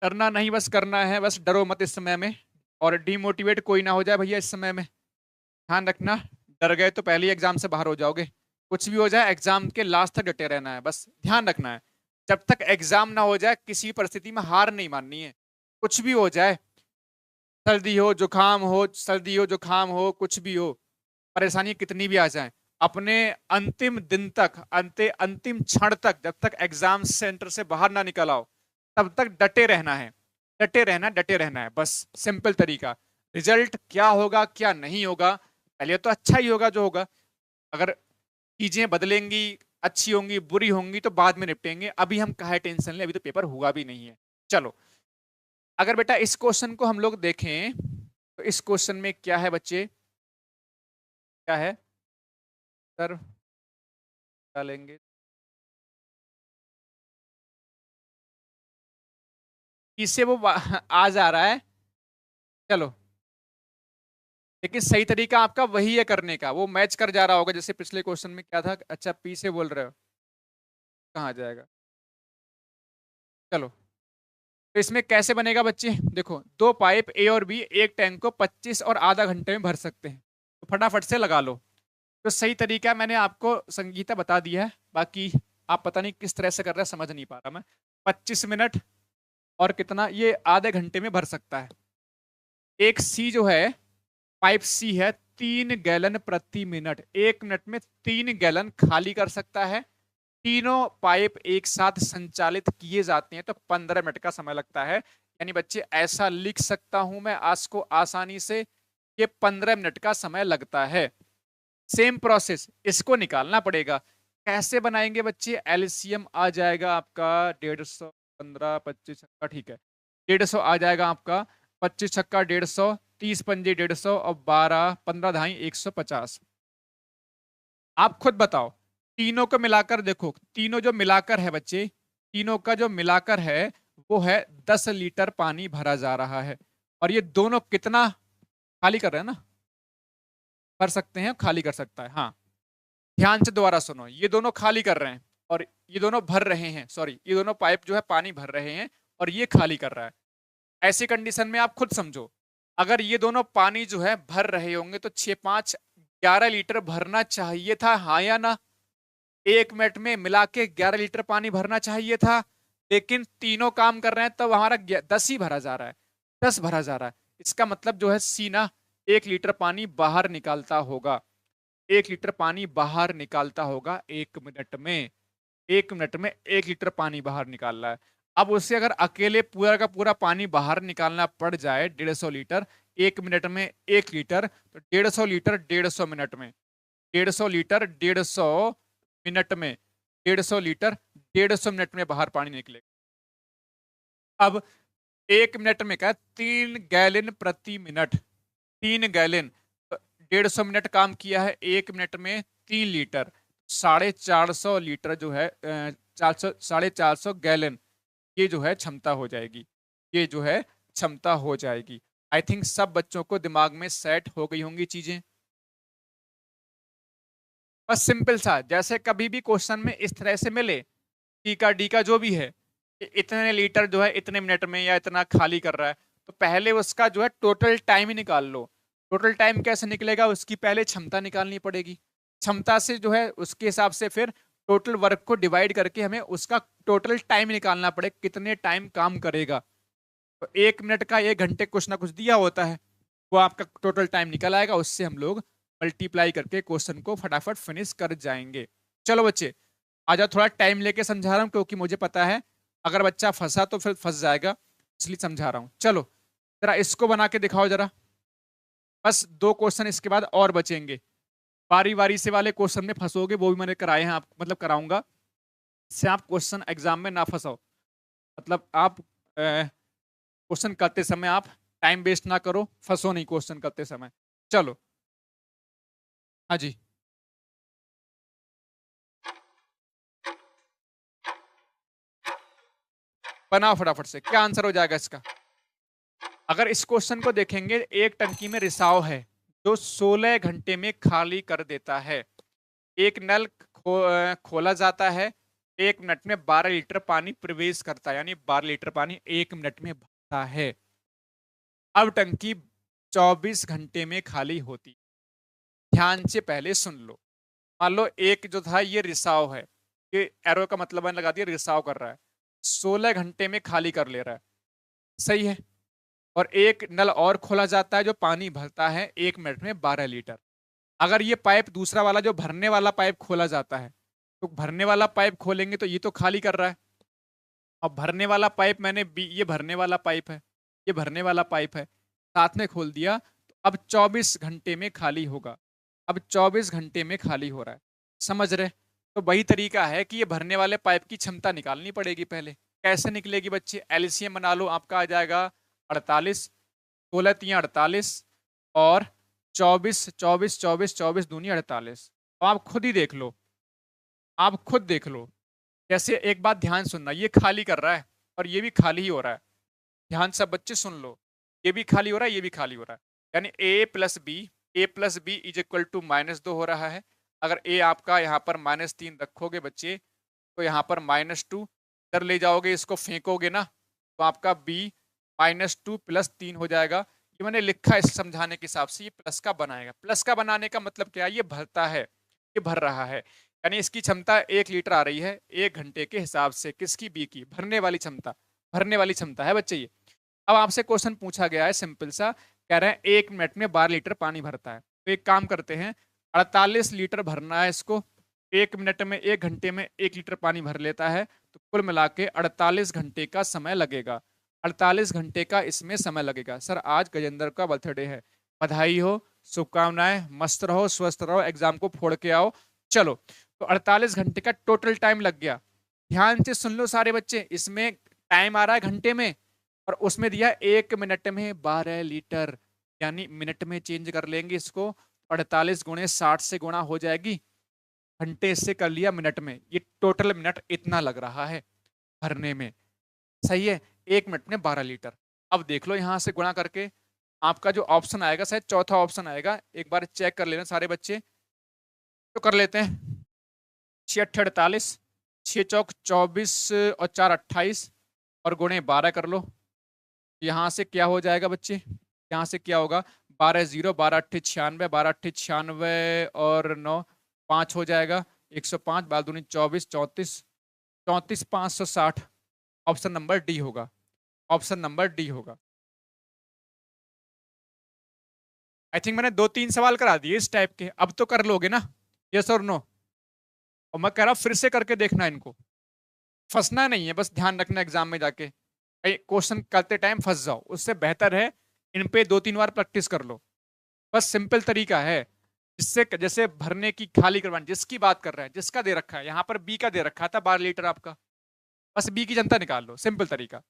करना नहीं, बस करना है, बस डरो मत इस समय में, और डिमोटिवेट कोई ना हो जाए भैया इस समय में। ध्यान रखना, डर गए तो पहले ही एग्जाम से बाहर हो जाओगे। कुछ भी हो जाए एग्जाम के लास्ट तक डटे रहना है, बस ध्यान रखना है। जब तक एग्जाम ना हो जाए किसी परिस्थिति में हार नहीं माननी है। कुछ भी हो जाए, सर्दी हो जुकाम हो, सर्दी हो जुकाम हो, कुछ भी हो, परेशानी कितनी भी आ जाए, अपने अंतिम दिन तक, अंतिम क्षण तक, जब तक एग्जाम सेंटर से बाहर ना निकल आओ तब तक डटे रहना है। डटे रहना, डटे रहना है, बस सिंपल तरीका। रिजल्ट क्या होगा क्या नहीं होगा, पहले तो अच्छा ही होगा जो होगा। अगर चीजें बदलेंगी, अच्छी होंगी बुरी होंगी तो बाद में निपटेंगे, अभी हम काहे टेंशन ले, अभी तो पेपर हुआ भी नहीं है। चलो, अगर बेटा इस क्वेश्चन को हम लोग देखें तो इस क्वेश्चन में क्या है बच्चे? क्या है सर? डालेंगे इससे वो आ जा रहा है। चलो, लेकिन सही तरीका आपका वही है करने का, वो मैच कर जा रहा होगा। जैसे पिछले क्वेश्चन में क्या था? अच्छा पी से बोल रहे हो, कहाँ जाएगा? चलो, तो इसमें कैसे बनेगा बच्चे? देखो, 2 पाइप ए और बी एक टैंक को 25 और आधा घंटे में भर सकते हैं, तो फटाफट से लगा लो। तो सही तरीका मैंने आपको संगीता बता दिया है, बाकी आप पता नहीं किस तरह से कर रहे हैं, समझ नहीं पा रहा मैं। 25 मिनट और कितना, ये आधे घंटे में भर सकता है। एक सी जो है, पाइप सी है, 3 गैलन प्रति मिनट, 1 मिनट में 3 गैलन खाली कर सकता है। तीनों पाइप एक साथ संचालित किए जाते हैं तो 15 मिनट का समय लगता है। यानी बच्चे ऐसा लिख सकता हूं मैं आज को आसानी से, ये 15 मिनट का समय लगता है। सेम प्रोसेस, इसको निकालना पड़ेगा। कैसे बनाएंगे बच्चे? एलसीएम आ जाएगा आपका 150, 15, 25 छक्का, ठीक है 150 आ जाएगा आपका। 25 छक्का 150, 30 पंजे 150, और 12 15 धाई 150। आप खुद बताओ, तीनों को मिलाकर देखो, तीनों जो मिलाकर है बच्चे, तीनों का जो मिलाकर है वो है 10 लीटर पानी भरा जा रहा है। और ये दोनों कितना खाली कर रहे हैं ना, भर सकते हैं, खाली कर सकता है। हाँ, ध्यान से दोबारा सुनो, ये दोनों खाली कर रहे हैं और ये दोनों भर रहे हैं, सॉरी ये दोनों पाइप जो है पानी भर रहे हैं और ये खाली कर रहा है। ऐसी कंडीशन में आप खुद समझो, अगर ये दोनों पानी जो है भर रहे होंगे तो 6 5 11 लीटर भरना चाहिए था, हाँ या ना? 1 मिनट में मिला के 11 लीटर पानी भरना चाहिए था, लेकिन तीनों काम कर रहे हैं तो हमारा 10 ही भरा जा रहा है, 10 भरा जा रहा है। इसका मतलब जो है सी ना, 1 लीटर पानी बाहर निकालता होगा, 1 लीटर पानी बाहर निकालता होगा 1 मिनट में। 1 मिनट में 1 लीटर पानी बाहर निकाल रहा है। अब उससे अगर अकेले पूरा का पूरा पानी बाहर निकालना पड़ जाए 150 लीटर, 1 मिनट में 1 लीटर, तो 150 लीटर 150 मिनट में, 150 लीटर 150 मिनट में, 150 लीटर 150 मिनट में बाहर पानी निकलेगा। अब 1 मिनट में क्या, 3 गैलन प्रति मिनट, 3 गैलन, 150 मिनट काम किया है, 1 मिनट में 3 लीटर, 450 लीटर जो है 450 गैलन, ये जो है क्षमता हो जाएगी, ये जो है क्षमता हो जाएगी। आई थिंक सब बच्चों को दिमाग में सेट हो गई होंगी चीजें। बस सिंपल सा, जैसे कभी भी क्वेश्चन में इस तरह से मिले, टी का डी का जो भी है, इतने लीटर जो है इतने मिनट में या इतना खाली कर रहा है, तो पहले उसका जो है टोटल टाइम ही निकाल लो। टोटल टाइम कैसे निकलेगा, उसकी पहले क्षमता निकालनी पड़ेगी, क्षमता से जो है उसके हिसाब से फिर टोटल वर्क को डिवाइड करके हमें उसका टोटल टाइम निकालना पड़े, कितने टाइम काम करेगा। तो 1 मिनट का 1 घंटे कुछ ना कुछ दिया होता है, वो आपका टोटल टाइम निकल आएगा, उससे हम लोग मल्टीप्लाई करके क्वेश्चन को फटाफट फिनिश कर जाएंगे। चलो बच्चे, आजा, थोड़ा टाइम लेके समझा रहा हूँ क्योंकि मुझे पता है अगर बच्चा फंसा तो फिर फंस जाएगा, इसलिए समझा रहा हूँ। चलो जरा इसको बना के दिखाओ जरा, बस 2 क्वेश्चन इसके बाद और बचेंगे। बारी बारी से वाले क्वेश्चन में फंसोगे, वो भी मैंने कराए हैं, आप मतलब कराऊंगा, इससे आप क्वेश्चन एग्जाम में ना फंसाओ। मतलब आप क्वेश्चन करते समय आप टाइम वेस्ट ना करो, फंसो नहीं क्वेश्चन करते समय। चलो, हाँ जी, बनाओ फटाफट से, क्या आंसर हो जाएगा इसका। अगर इस क्वेश्चन को देखेंगे, एक टंकी में रिसाव है जो 16 घंटे में खाली कर देता है। एक नल खोला जाता है, 1 मिनट में 12 लीटर पानी प्रवेश करता है, यानी 12 लीटर पानी 1 मिनट में भरता है। अब टंकी 24 घंटे में खाली होती। ध्यान से पहले सुन लो, मान लो एक जो था ये रिसाव है, ये एरो का मतलब मैंने लगा दिया, रिसाव कर रहा है, 16 घंटे में खाली कर ले रहा है, सही है। और एक नल और खोला जाता है जो पानी भरता है 1 मिनट में 12 लीटर। अगर ये पाइप दूसरा वाला जो भरने वाला पाइप खोला जाता है, तो भरने वाला पाइप खोलेंगे तो ये तो खाली कर रहा है। अब भरने वाला पाइप मैंने ये भरने वाला पाइप है, ये भरने वाला पाइप है, साथ में खोल दिया, तो अब 24 घंटे में खाली होगा। अब 24 घंटे में खाली हो रहा है, समझ रहे? तो वही तरीका है कि ये भरने वाले पाइप की क्षमता निकालनी पड़ेगी पहले। कैसे निकलेगी बच्चे, एलसीएम बना लो, आपका आ जाएगा 48, 16 3 48, और 24 24 24 24 दूनी 48। तो आप खुद ही देख लो, आप खुद देख लो। जैसे एक बात ध्यान सुनना, ये खाली कर रहा है और ये भी खाली ही हो रहा है, ध्यान सब बच्चे सुन लो, ये भी खाली हो रहा है, ये भी खाली हो रहा है, यानी A plus B is equal to -2 हो रहा है। अगर ए आपका यहाँ पर -3 रखोगे बच्चे, तो यहाँ पर -2 इधर ले जाओगे, इसको फेंकोगे ना, तो आपका बी -2 + 3 हो जाएगा। ये मैंने लिखा है इस समझाने के हिसाब से, ये प्लस का बनाएगा। प्लस का बनाने का मतलब क्या है, ये भरता है, ये भर रहा है, यानी इसकी क्षमता 1 लीटर आ रही है 1 घंटे के हिसाब से, किसकी, बी की, भरने वाली क्षमता, भरने वाली क्षमता है बच्चे ये। अब आपसे क्वेश्चन पूछा गया है सिंपल सा, कह रहे हैं 1 मिनट में 12 लीटर पानी भरता है, तो एक काम करते हैं, 48 लीटर भरना है इसको, 1 मिनट में 1 घंटे में 1 लीटर पानी भर लेता है, तो कुल मिला के 48 घंटे का समय लगेगा। 48 घंटे का इसमें समय लगेगा। सर आज गजेंद्र का बर्थडे है, बधाई हो, शुभकामनाएं, मस्त रहो, स्वस्थ रहो, एग्जाम को फोड़ के आओ। चलो, तो 48 घंटे का टोटल टाइम लग गया। ध्यान से सुन लो सारे बच्चे, इसमें टाइम आ रहा है घंटे में, और उसमें दिया 1 मिनट में 12 लीटर, यानी मिनट में चेंज कर लेंगे इसको, 48 गुणे 60 से गुणा हो जाएगी, घंटे से कर लिया मिनट में, ये टोटल मिनट इतना लग रहा है भरने में, सही है। 1 मिनट में 12 लीटर। अब देख लो यहां से गुणा करके, आपका जो ऑप्शन आएगा शायद चौथा ऑप्शन आएगा, एक बार चेक कर लेना सारे बच्चे, तो कर लेते हैं। 6 8 48, 6 चौक 24 और 4 28, और गुणे 12 कर लो। यहाँ से क्या हो जाएगा बच्चे, यहाँ से क्या होगा, 12 0, 12 8 96, 12 8 96 और 9 5 हो जाएगा, 105, 12 दूनी 24, 34, 34 560। ऑप्शन नंबर डी होगा, ऑप्शन नंबर डी होगा। आई थिंक मैंने 2-3 सवाल करा दिए इस टाइप के, अब तो कर लोगे ना, यस और नो। और मैं कह रहा हूं फिर से करके देखना इनको, फंसना नहीं है, बस ध्यान रखना एग्जाम में जाके क्वेश्चन करते टाइम फंस जाओ, उससे बेहतर है इन पे 2-3 बार प्रैक्टिस कर लो। बस सिंपल तरीका है, जिससे जैसे भरने की खाली करवानी, जिसकी बात कर रहा है, जिसका दे रखा है, यहाँ पर बी का दे रखा था 12 लीटर आपका, बस बी की क्षमता निकाल लो, सिंपल तरीका।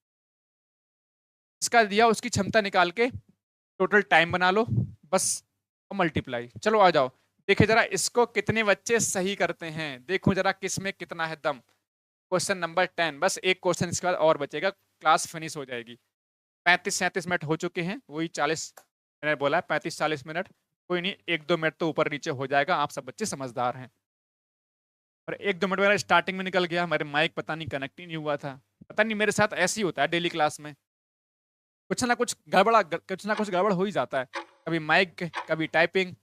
इसका दिया उसकी क्षमता निकाल के टोटल टाइम बना लो बस, मल्टीप्लाई। चलो आ जाओ, देखिए जरा इसको कितने बच्चे सही करते हैं, देखो जरा किस में कितना है दम। क्वेश्चन नंबर 10, बस एक क्वेश्चन इसके बाद और बचेगा, क्लास फिनिश हो जाएगी। 35-37 मिनट हो चुके हैं, वही 40 मैंने बोला है, 35-40 मिनट, कोई नहीं, 1-2 मिनट तो ऊपर नीचे हो जाएगा, आप सब बच्चे समझदार हैं। और 1-2 मिनट मेरा स्टार्टिंग में निकल गया, मेरे माइक पता नहीं कनेक्ट ही नहीं हुआ था, पता नहीं मेरे साथ ऐसे ही होता है डेली क्लास में, कुछ ना कुछ गड़बड़ हो ही जाता है, कभी माइक कभी टाइपिंग।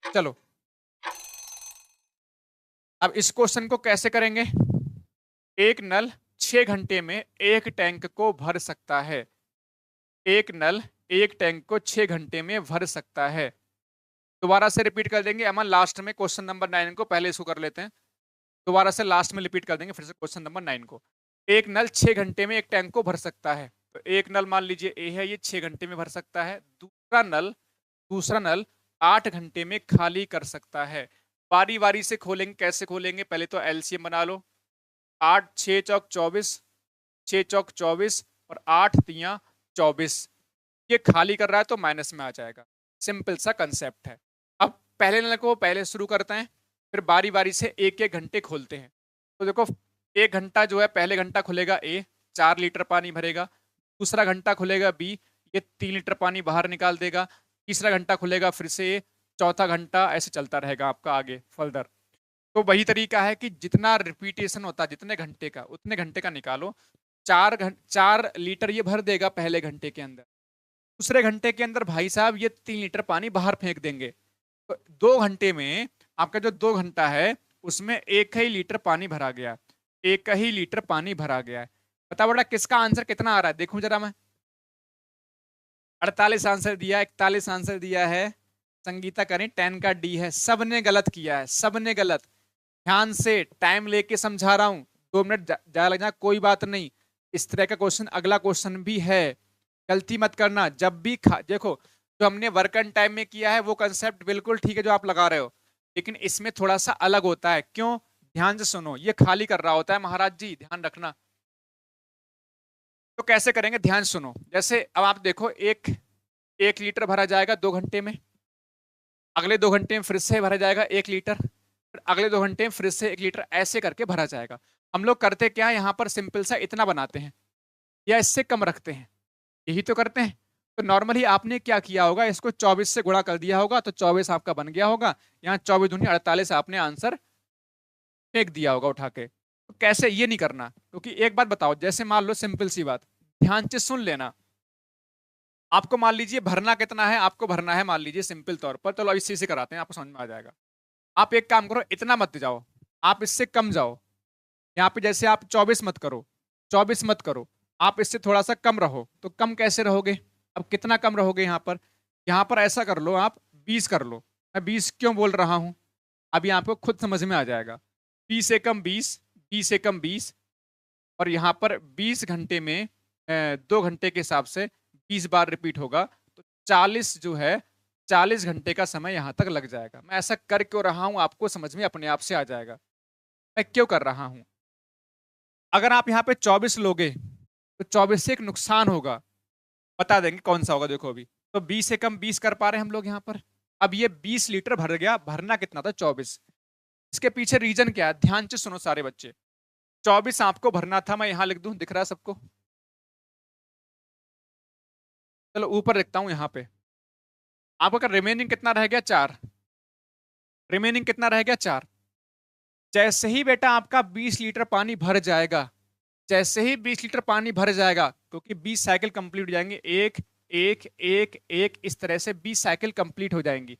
चलो अब इस क्वेश्चन को कैसे करेंगे। एक नल 6 घंटे में एक टैंक को भर सकता है, एक नल एक टैंक को 6 घंटे में भर सकता है। दोबारा से रिपीट कर देंगे, अमन लास्ट में क्वेश्चन नंबर 9 को पहले इसको कर लेते हैं, दोबारा से लास्ट में रिपीट कर देंगे फिर से क्वेश्चन नंबर 9 को। एक नल 6 घंटे में एक टैंक को भर सकता है, तो एक नल मान लीजिए ए है, ये 6 घंटे में भर सकता है। दूसरा नल 8 घंटे में खाली कर सकता है। बारी बारी से खोलेंगे, कैसे खोलेंगे, पहले तो एलसीएम बना लो, 8 6 चौक 24, 6 चौक 24 और 8 तियां 24, ये खाली कर रहा है तो माइनस में आ जाएगा, सिंपल सा कंसेप्ट है। अब पहले नल को पहले शुरू करते हैं, फिर बारी बारी से एक एक घंटे खोलते हैं। तो देखो एक घंटा जो है, पहले घंटा खुलेगा ए, 4 लीटर पानी भरेगा, दूसरा घंटा खुलेगा बी, ये 3 लीटर पानी बाहर निकाल देगा, तीसरा घंटा खुलेगा फिर से ए, चौथा घंटा, ऐसे चलता रहेगा आपका आगे फर्दर। तो वही तरीका है कि जितना रिपीटेशन होता है जितने घंटे का उतने घंटे का निकालो। 4 लीटर ये भर देगा पहले घंटे के अंदर, दूसरे घंटे के अंदर भाई साहब ये 3 लीटर पानी बाहर फेंक देंगे। तो 2 घंटे में आपका जो 2 घंटा है उसमें 1 ही लीटर पानी भरा गया, 1 ही लीटर पानी भरा गया है। बता बेटा किसका आंसर कितना आ रहा है, देखूं जरा मैं। 48 आंसर दिया, 41 आंसर दिया है, संगीता करें 10 का डी है, सबने गलत किया है, सबने गलत। ध्यान से टाइम लेके समझा रहा हूं, 2 मिनट ज्यादा लग जाए कोई बात नहीं, इस तरह का क्वेश्चन अगला क्वेश्चन भी है, गलती मत करना। जब भी देखो जो हमने वर्क एंड टाइम में किया है वो कंसेप्ट बिल्कुल ठीक है जो आप लगा रहे हो, लेकिन इसमें थोड़ा सा अलग होता है। क्यों, ध्यान से सुनो, ये खाली कर रहा होता है महाराज जी, ध्यान रखना। तो कैसे करेंगे, ध्यान सुनो। जैसे अब आप देखो, एक लीटर भरा जाएगा 2 घंटे में, अगले 2 घंटे में फिर से भरा जाएगा 1 लीटर, फिर अगले 2 घंटे में फिर से 1 लीटर, ऐसे करके भरा जाएगा। हम लोग करते क्या है, यहाँ पर सिंपल सा इतना बनाते हैं या इससे कम रखते हैं, यही तो करते हैं। तो नॉर्मली आपने क्या किया होगा, इसको 24 से गुणा कर दिया होगा, तो 24 आपका बन गया होगा, यहाँ 24 दूनी 48 आपने आंसर फेंक दिया होगा उठा के। तो कैसे, ये नहीं करना, क्योंकि एक बात बताओ, जैसे मान लो सिंपल सी बात, ध्यान से सुन लेना, आपको मान लीजिए भरना कितना है, आपको भरना है मान लीजिए सिंपल तौर पर, चलो इसी से कराते हैं, आपको समझ में आ जाएगा। आप एक काम करो, इतना मत जाओ, आप इससे कम जाओ, यहाँ पे जैसे आप 24 मत करो, 24 मत करो, आप इससे थोड़ा सा कम रहो। तो कम कैसे रहोगे, अब कितना कम रहोगे, यहाँ पर ऐसा कर लो, आप 20 कर लो। मैं 20 क्यों बोल रहा हूँ, अभी आपको खुद समझ में आ जाएगा। 20 से कम 20, 20 से कम 20, और यहाँ पर 20 घंटे में 2 घंटे के हिसाब से 20 बार रिपीट होगा, तो 40 जो है 40 घंटे का समय यहाँ तक लग जाएगा। मैं ऐसा कर क्यों रहा हूँ, आपको समझ में अपने आप से आ जाएगा मैं क्यों कर रहा हूँ। अगर आप यहाँ पे 24 लोगे तो 24 से एक नुकसान होगा, बता देंगे कौन सा होगा, देखो अभी तो 20 से कम 20 कर पा रहे हैं हम लोग यहाँ पर। अब ये 20 लीटर भर गया, भरना कितना था 24, इसके पीछे रीजन क्या है, ध्यान से सुनो सारे बच्चे। 24 आपको भरना था, मैं यहाँ लिख दूं, दिख रहा है सबको, चलो ऊपर लिखता हूं यहाँ पे। आपका रिमेनिंग कितना रह गया, 4, रिमेनिंग कितना रह गया 4। जैसे ही बेटा आपका 20 लीटर पानी भर जाएगा, जैसे ही 20 लीटर पानी भर जाएगा, क्योंकि 20 साइकिल कंप्लीट हो जाएंगे, एक एक एक एक इस तरह से 20 साइकिल कंप्लीट हो जाएंगी।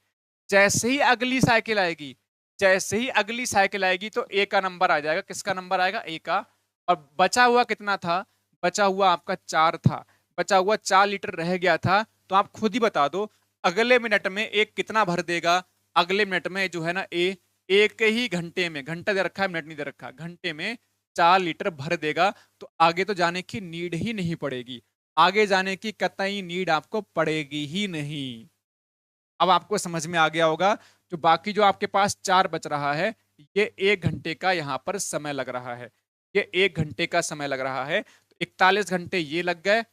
जैसे ही अगली साइकिल आएगी, जैसे ही अगली साइकिल आएगी तो ए का नंबर आ जाएगा। किसका नंबर आएगा? ए का। और बचा हुआ कितना था? बचा हुआ आपका 4 था। बचा हुआ 4 लीटर रह गया था। तो आप खुद ही बता दो अगले मिनट में एक कितना भर देगा। अगले मिनट में जो है ना ए, एक ही घंटे में, घंटा दे रखा है, मिनट नहीं दे रखा, घंटे में 4 लीटर भर देगा। तो आगे तो जाने की नीड ही नहीं पड़ेगी, आगे जाने की कतई नीड आपको पड़ेगी ही नहीं। अब आपको समझ में आ गया होगा। जो बाकी जो आपके पास 4 बच रहा है, ये 1 घंटे का यहाँ पर समय लग रहा है। ये 1 घंटे का समय लग रहा है। तो 41 घंटे ये लग गए,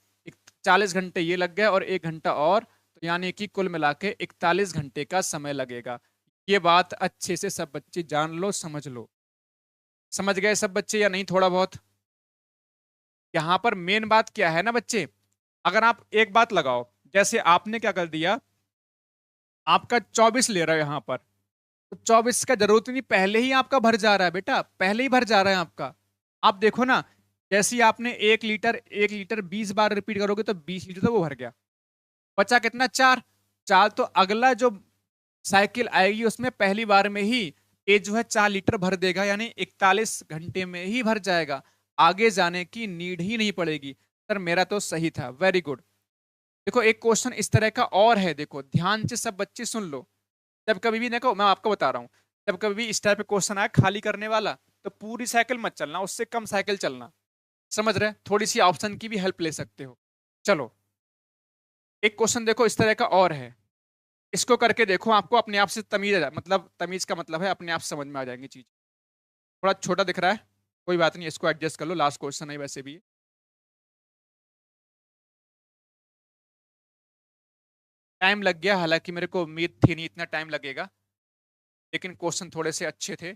40 घंटे ये लग गए और 1 घंटा और, तो यानी कि कुल मिला के 41 घंटे का समय लगेगा। ये बात अच्छे से सब बच्चे जान लो, समझ लो। समझ गए सब बच्चे या नहीं? थोड़ा बहुत यहाँ पर मेन बात क्या है ना बच्चे, अगर आप एक बात लगाओ, जैसे आपने क्या कर दिया, आपका 24 ले रहा है यहाँ पर, तो 24 का जरूरत नहीं, पहले ही आपका भर जा रहा है बेटा, पहले ही भर जा रहा है आपका। आप देखो ना, जैसे ही आपने 1 लीटर 20 बार रिपीट करोगे तो 20 लीटर तो वो भर गया। बचा कितना? 4। 4 तो अगला जो साइकिल आएगी उसमें पहली बार में ही ये जो है 4 लीटर भर देगा, यानी 41 घंटे में ही भर जाएगा। आगे जाने की नीड ही नहीं पड़ेगी। सर मेरा तो सही था, वेरी गुड। देखो एक क्वेश्चन इस तरह का और है, देखो ध्यान से सब बच्चे सुन लो। जब कभी भी, देखो मैं आपको बता रहा हूँ, जब कभी भी इस टाइप का क्वेश्चन आए खाली करने वाला, तो पूरी साइकिल मत चलना, उससे कम साइकिल चलना। समझ रहे? थोड़ी सी ऑप्शन की भी हेल्प ले सकते हो। चलो एक क्वेश्चन देखो इस तरह का और है, इसको करके देखो, आपको अपने आप से तमीज आ जाए, मतलब तमीज का मतलब है अपने आप समझ में आ जाएंगी चीज। थोड़ा छोटा दिख रहा है, कोई बात नहीं, इसको एडजस्ट कर लो, लास्ट क्वेश्चन है वैसे भी। टाइम लग गया, हालांकि मेरे को उम्मीद थी नहीं इतना टाइम लगेगा, लेकिन क्वेश्चन थोड़े से अच्छे थे।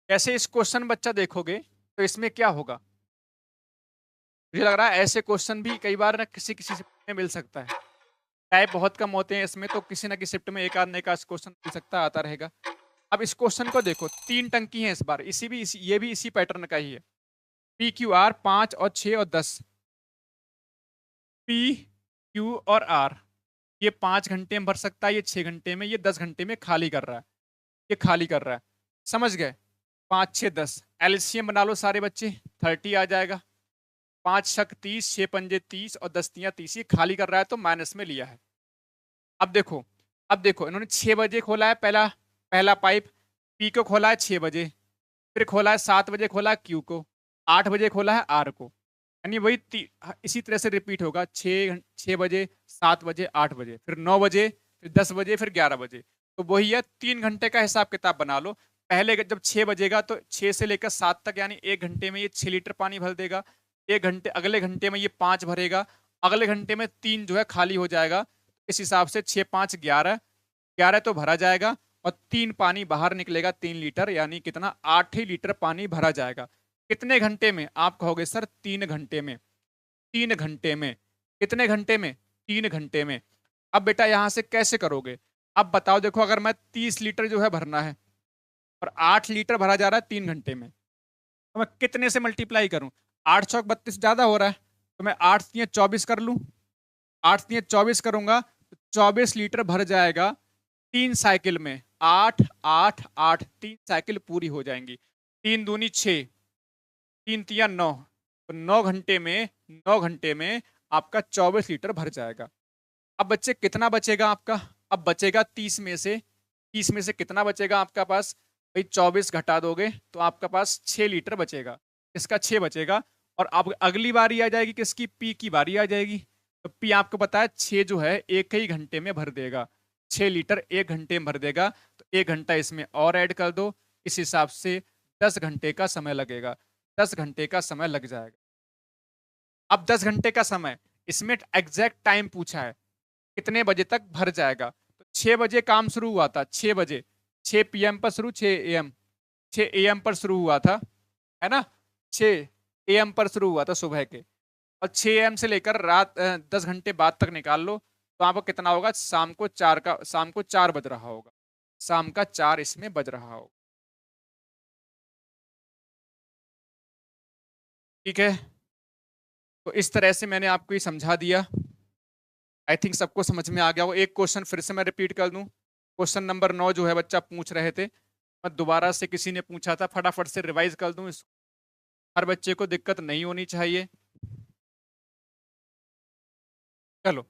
कैसे इस क्वेश्चन बच्चा देखोगे तो इसमें क्या होगा, मुझे लग रहा है ऐसे क्वेश्चन भी कई बार ना किसी किसी शिफ्ट में मिल सकता है। टाइप बहुत कम होते हैं इसमें, तो किसी ना किसी शिफ्ट में एक आधे का क्वेश्चन मिल सकता, आता रहेगा। अब इस क्वेश्चन को देखो, 3 टंकी है इस बार, ये भी इसी पैटर्न का ही है। पी क्यू आर 5 और 6 और 10, पी क्यू और आर, ये 5 घंटे में भर सकता है, ये 6 घंटे में, ये 10 घंटे में खाली कर रहा है, ये खाली कर रहा है। समझ गए? 5 6 10 एलसीएम बना लो सारे बच्चे, 30 आ जाएगा। 5 छक 30, 6 पंजे 30 और 10 तियां 30, ये खाली कर रहा है तो माइनस में लिया है। अब देखो, अब देखो इन्होंने 6 बजे खोला है पहला पहला पाइप, पी को खोला है 6 बजे, फिर खोला है 7 बजे, खोला है क्यू को, 8 बजे खोला है आर को। यानी वही इसी तरह से रिपीट होगा, 6 बजे 7 बजे 8 बजे, फिर 9 बजे, फिर 10 बजे, फिर 11 बजे। तो वही है, 3 घंटे का हिसाब किताब बना लो। पहले जब 6 बजेगा तो 6 से लेकर 7 तक, यानी 1 घंटे में ये 6 लीटर पानी भर देगा। 1 घंटे, अगले घंटे में ये 5 भरेगा, अगले घंटे में 3 जो है खाली हो जाएगा। इस हिसाब से 6 5 11, 11 तो भरा जाएगा और 3 पानी बाहर निकलेगा, 3 लीटर, यानी कितना? 8 ही लीटर पानी भरा जाएगा। कितने घंटे में? आप कहोगे सर 3 घंटे में। 3 घंटे में। कितने घंटे में? 3 घंटे में। अब बेटा यहां से कैसे करोगे? अब बताओ, देखो अगर मैं 30 लीटर जो है भरना है और 8 लीटर भरा जा रहा है 3 घंटे में, तो मैं कितने से मल्टीप्लाई करूं? 8 चौक 32 ज्यादा हो रहा है, तो मैं 8 तियां 24 कर लूं। 8 तियां 24 करूंगा तो 24 लीटर भर जाएगा 3 साइकिल में। 8 8 8, 3 साइकिल पूरी हो जाएंगी। 3 दूनी 6, 3 तियां 9, तो 9 घंटे में, 9 घंटे में आपका 24 लीटर भर जाएगा। अब बच्चे कितना बचेगा आपका? अब बचेगा 30 में से, 30 में से कितना बचेगा आपका पास? भाई 24 घटा दोगे तो आपका पास 6 लीटर बचेगा, इसका 6 बचेगा। और अब अगली बारी आ जाएगी किसकी? पी की बारी आ जाएगी। तो पी आपको पता है 6 जो है 1 ही घंटे में भर देगा, 6 लीटर 1 घंटे में भर देगा। तो 1 घंटा इसमें और ऐड कर दो, इस हिसाब से 10 घंटे का समय लगेगा, 10 घंटे का समय लग जाएगा। अब 10 घंटे का समय, इसमें एग्जैक्ट टाइम पूछा है कितने बजे तक भर जाएगा। तो 6 बजे काम शुरू हुआ था, 6 बजे, 6 PM पर शुरू, 6 AM, 6 AM पर शुरू हुआ था, है ना? 6 AM पर शुरू हुआ था सुबह के, और 6 AM से लेकर रात 10 घंटे बाद तक निकाल लो, तो आपको कितना होगा, शाम को 4 बज रहा होगा, शाम का 4 इसमें बज रहा होगा। ठीक है, तो इस तरह से मैंने आपको ये समझा दिया। आई थिंक सबको समझ में आ गया हो। एक क्वेश्चन फिर से मैं रिपीट कर दूं। क्वेश्चन नंबर 9 जो है बच्चा पूछ रहे थे, मैं दोबारा से किसी ने पूछा था, फटाफट से रिवाइज कर दूं। इस हर बच्चे को दिक्कत नहीं होनी चाहिए। चलो,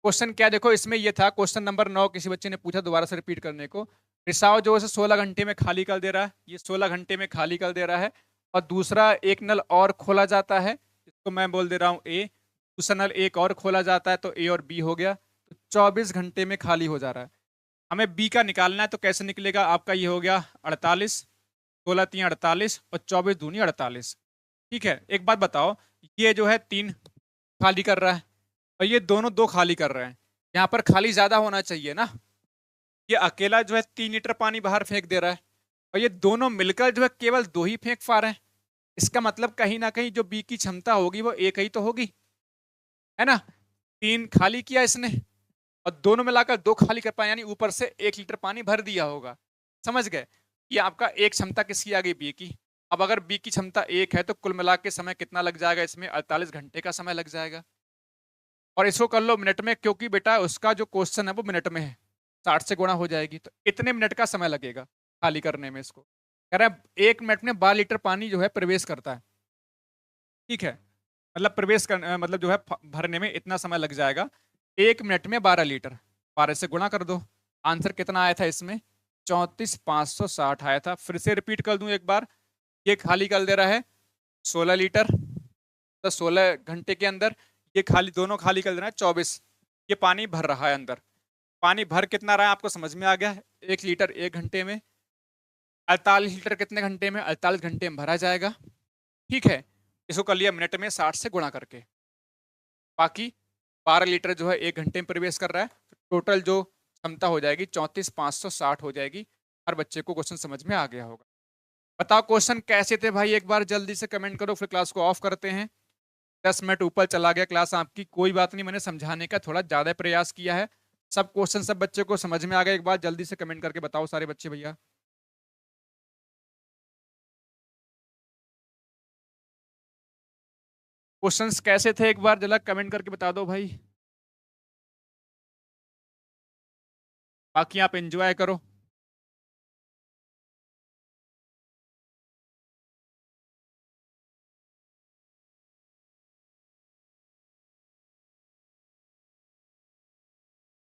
क्वेश्चन क्या देखो, इसमें ये था क्वेश्चन नंबर 9, किसी बच्चे ने पूछा दोबारा से रिपीट करने को। रिसाव जो है 16 घंटे में खाली कर दे रहा है, ये 16 घंटे में खाली कर दे रहा है। और दूसरा एक नल और खोला जाता है, इसको मैं बोल दे रहा हूँ ए। दूसरा नल एक और खोला जाता है, तो ए और बी हो गया। तो 24 घंटे में खाली हो जा रहा है। हमें बी का निकालना है, तो कैसे निकलेगा, आपका ये हो गया 48, 16 3 48 और 24 दूनी 48। ठीक है, एक बात बताओ, ये जो है 3 खाली कर रहा है और ये दोनों 2 खाली कर रहे हैं। यहाँ पर खाली ज्यादा होना चाहिए ना। ये अकेला जो है 3 लीटर पानी बाहर फेंक दे रहा है और ये दोनों मिलकर जो है केवल 2 ही फेंक पा रहे हैं। इसका मतलब कहीं ना कहीं जो बी की क्षमता होगी वो एक ही तो होगी, है ना। 3 खाली किया इसने और दोनों मिलाकर 2 खाली कर पाए, यानी ऊपर से 1 लीटर पानी भर दिया होगा। समझ गए, ये आपका एक क्षमता किसकी आ गई, बी की। अब अगर बी की क्षमता 1 है तो कुल मिला के समय कितना लग जाएगा, इसमें 48 घंटे का समय लग जाएगा। और इसको कर लो मिनट में, क्योंकि बेटा उसका जो क्वेश्चन है वो मिनट में है, 60 से गुणा हो जाएगी, तो इतने मिनट का समय लगेगा खाली करने में। इसको कह रहा है 1 मिनट में 12 लीटर पानी जो है प्रवेश करता है। ठीक है, मतलब प्रवेश कर मतलब जो है भरने में इतना समय लग जाएगा। 1 मिनट में 12 लीटर, 12 से गुणा कर दो। आंसर कितना आया था इसमें, 34,560 आया था। फिर से रिपीट कर दूं एक बार, ये खाली कर दे रहा है 16 लीटर, तो 16 घंटे के अंदर ये खाली, दोनों खाली कर दे रहा है 24। ये पानी भर रहा है अंदर। पानी भर कितना रहा है आपको समझ में आ गया, 1 लीटर 1 घंटे में। 48 लीटर कितने घंटे में, 48 घंटे में भरा जाएगा। ठीक है, इसको कर लिया मिनट में 60 से गुणा करके। बाकी 12 लीटर जो है 1 घंटे में प्रवेश कर रहा है, टोटल जो क्षमता हो जाएगी 34,560 हो जाएगी। हर बच्चे को क्वेश्चन समझ में आ गया होगा। बताओ क्वेश्चन कैसे थे भाई, एक बार जल्दी से कमेंट करो, फिर क्लास को ऑफ करते हैं। 10 मिनट ऊपर चला गया क्लास आपकी, कोई बात नहीं, मैंने समझाने का थोड़ा ज्यादा प्रयास किया है। सब क्वेश्चन सब बच्चे को समझ में आ गया, एक बार जल्दी से कमेंट करके बताओ सारे बच्चे भैया। क्वेश्चंस कैसे थे एक बार जरा कमेंट करके बता दो भाई। बाकी आप एंजॉय करो।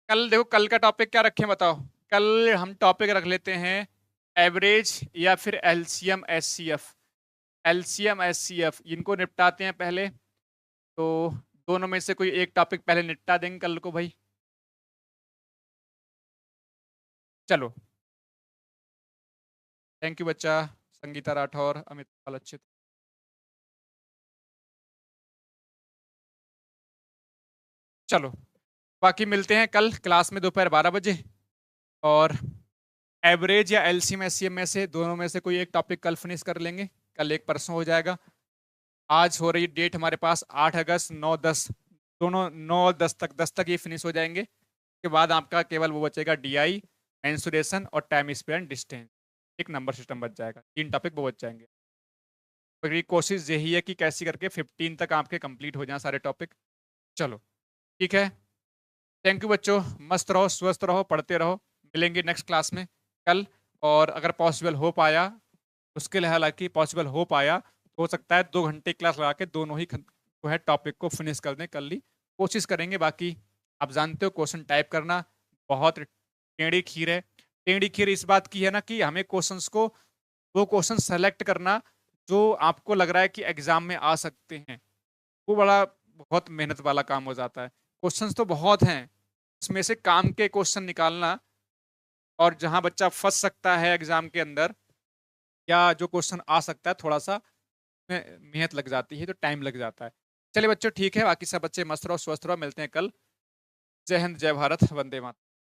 कल देखो, कल का टॉपिक क्या रखें बताओ। कल हम टॉपिक रख लेते हैं एवरेज या फिर एलसीएम एचसीएफ। एलसीएम एचसीएफ इनको निपटाते हैं पहले, तो दोनों में से कोई एक टॉपिक पहले निपटा देंगे कल को भाई। चलो, थैंक यू बच्चा। संगीता राठौर, अमित पाल, अच्छे थे। चलो, बाकी मिलते हैं कल क्लास में दोपहर 12 बजे। और एवरेज या एलसीएम एचसीएफ में से दोनों में से कोई एक टॉपिक कल फिनिश कर लेंगे। कल एक परसों हो जाएगा। आज हो रही डेट हमारे पास 8 अगस्त, 9 10, दोनों 9 10 तक, 10 तक ये फिनिश हो जाएंगे। उसके बाद आपका केवल वो बचेगा डीआई, मेंसुरेशन और टाइम स्पेंड डिस्टेंस। एक नंबर सिस्टम बच जाएगा, 3 टॉपिक वो बच जाएंगे। तो मेरी कोशिश यही है कि कैसे करके 15 तक आपके कंप्लीट हो जाएं सारे टॉपिक। चलो, ठीक है, थैंक यू बच्चों, मस्त रहो, स्वस्थ रहो, पढ़ते रहो। मिलेंगे नेक्स्ट क्लास में कल। और अगर पॉसिबल हो पाया, उसके लिए हालांकि पॉसिबल हो पाया तो हो सकता है 2 घंटे क्लास लगा के दोनों ही जो है टॉपिक को फिनिश कर दें कल ही, कोशिश करेंगे। बाकी आप जानते हो क्वेश्चन टाइप करना बहुत टेढ़ी खीर है। टेढ़ी खीर इस बात की है ना कि हमें क्वेश्चंस को, वो क्वेश्चन सेलेक्ट करना जो आपको लग रहा है कि एग्जाम में आ सकते हैं, वो बड़ा बहुत मेहनत वाला काम हो जाता है। क्वेश्चंस तो बहुत हैं, उसमें से काम के क्वेश्चन निकालना, और जहां बच्चा फंस सकता है एग्जाम के अंदर, या जो क्वेश्चन आ सकता है थोड़ा सा मेहनत लग जाती है, तो टाइम लग जाता है। चलिए बच्चों, ठीक है, बाकी सब बच्चे मस्त रहो, स्वस्थ रहो, मिलते हैं कल। जय हिंद, जय भारत, वंदे मातरम।